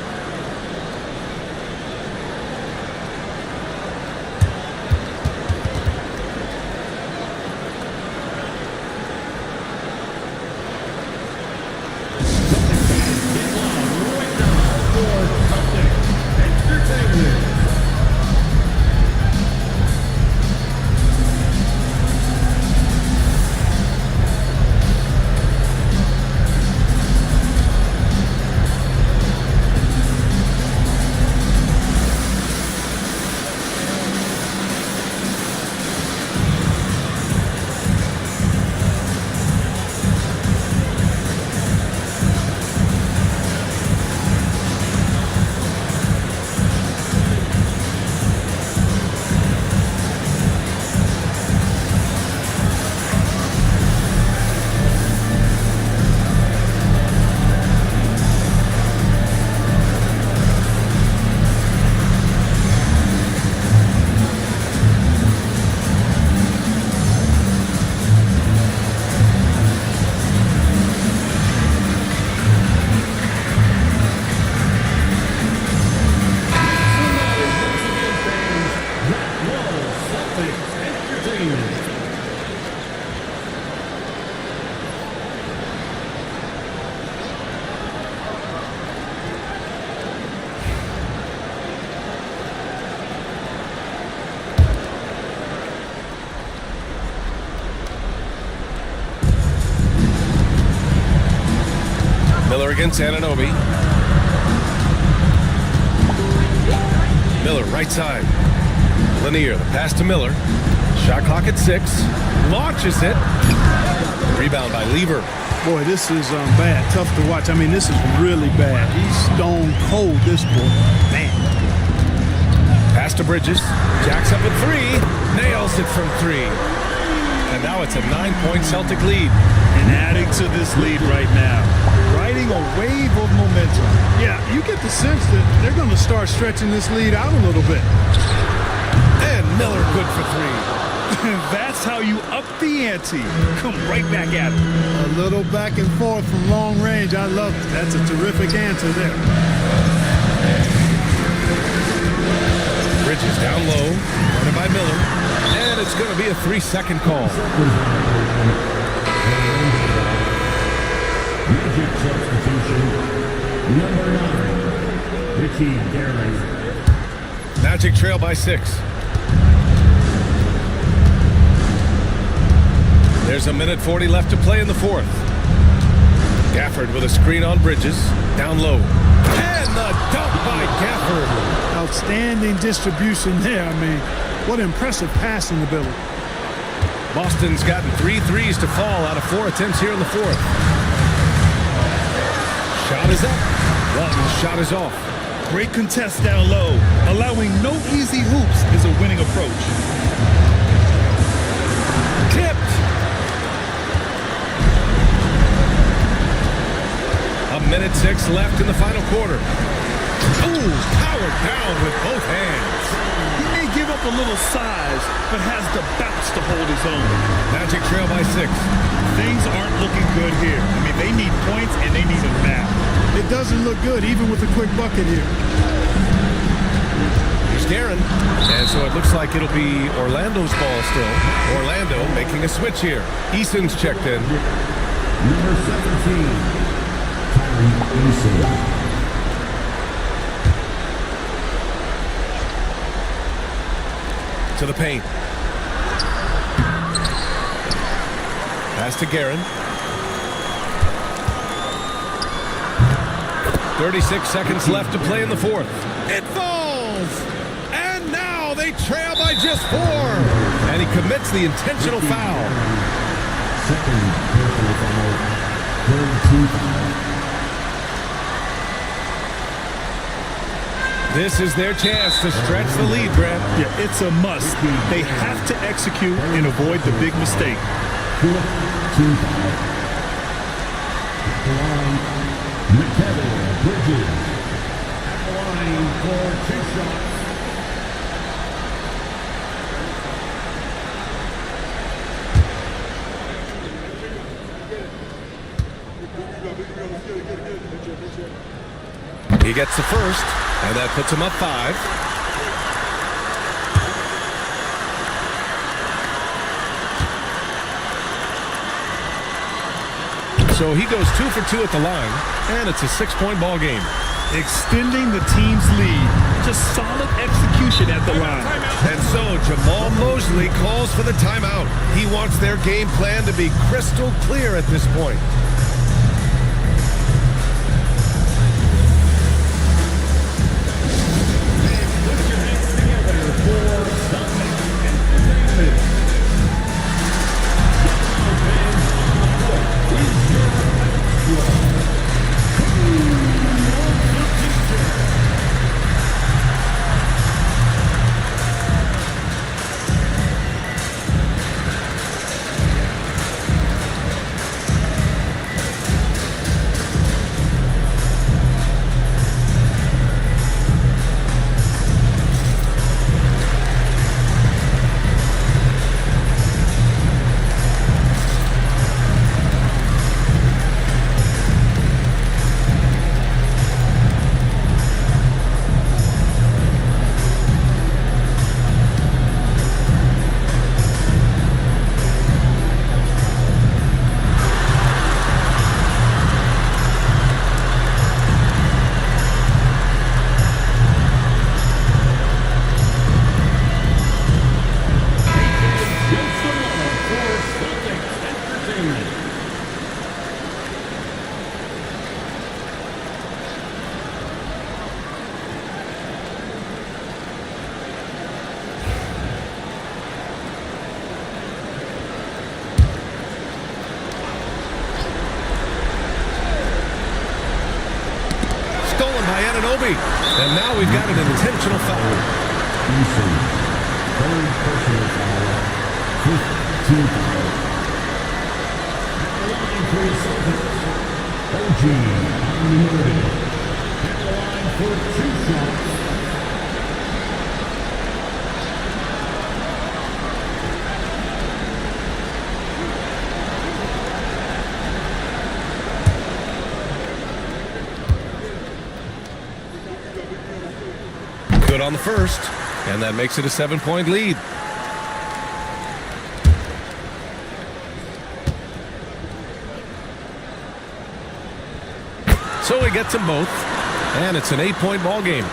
Miller against Anunoby. Miller, right side. Lanier, the pass to Miller. Shot clock at 6. Launches it. Rebound by Lever. Boy, this is bad. Tough to watch. I mean, this is really bad. He's stone cold, this boy. Man. Pass to Bridges. Jacks up at 3. Nails it from 3. And now it's a 9-point Celtic lead. And adding to this lead right now, riding a wave of momentum. Yeah, you get the sense that they're going to start stretching this lead out a little bit. And Miller good for 3. That's how you up the ante. Come right back at it. A little back and forth from long range. I love it. That's a terrific answer there. Bridges down low, running by Miller. And it's going to be a 3-second call. Magic substitution, number 9, Ricky Garland. Magic trail by 6. There's a minute 40 left to play in the 4th. Gafford with a screen on Bridges, down low. And the dunk by Gafford. Outstanding distribution there. I mean, what impressive passing ability. Boston's gotten 3 threes to fall out of 4 attempts here in the 4th. Shot is up. Walton's shot is off. Great contest down low. Allowing no easy hoops is a winning approach. Tipped. A minute 6 left in the final quarter. Ooh, powered down with both hands. He may give up a little size, but has the bounce to hold his own. Magic trail by 6. Things aren't looking good here. I mean, they need points and they need them now. It doesn't look good, even with a quick bucket here. Here's Guerin. And so it looks like it'll be Orlando's ball still. Orlando making a switch here. Eason's checked in. Number 17, Eason. To the paint. Pass to Guerin. 36 seconds left to play in the 4th. It falls! And now they trail by just 4. And he commits the intentional foul. Second personal foul. Third team foul. This is their chance to stretch the lead, Grant. Yeah, it's a must. They have to execute and avoid the big mistake. Fourth team foul. At the line, McKevin Bridges. At the line for 2 shots. He gets the first, and that puts him up 5. So he goes 2 for 2 at the line, and it's a 6-point ball game. Extending the team's lead. Just solid execution at the line. And so Jamal Mosley calls for the timeout. He wants their game plan to be crystal clear at this point. And now we've got an intentional foul. Eason, third personal foul, 5th team foul. unloaded. At the line for 2 shots. Good on the first, and that makes it a 7-point lead. So he gets them both, and it's an 8-point ball game.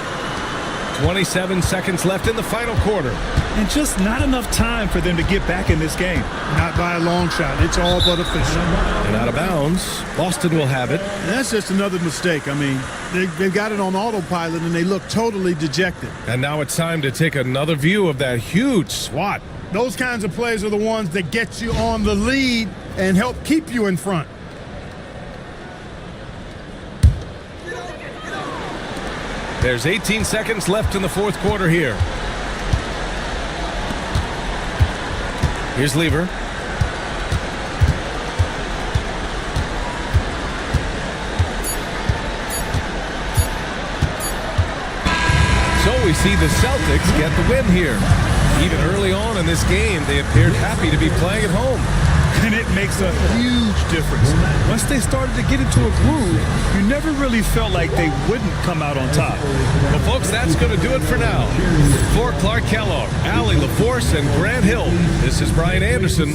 27 seconds left in the final quarter. And just not enough time for them to get back in this game. Not by a long shot. It's all but official. And out of bounds, Boston will have it. And that's just another mistake. I mean, they've got it on autopilot, and they look totally dejected. And now it's time to take another view of that huge swat. Those kinds of plays are the ones that get you on the lead and help keep you in front. There's 18 seconds left in the fourth quarter here. Here's Lever. So we see the Celtics get the win here. Even early on in this game, they appeared happy to be playing at home. And it makes a huge difference. Once they started to get into a groove, you never really felt like they wouldn't come out on top. Well, folks, that's going to do it for now. For Clark Kellogg, Allie LaForce, and Grant Hill, this is Brian Anderson.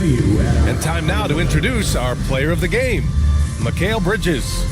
And time now to introduce our player of the game, Mikal Bridges.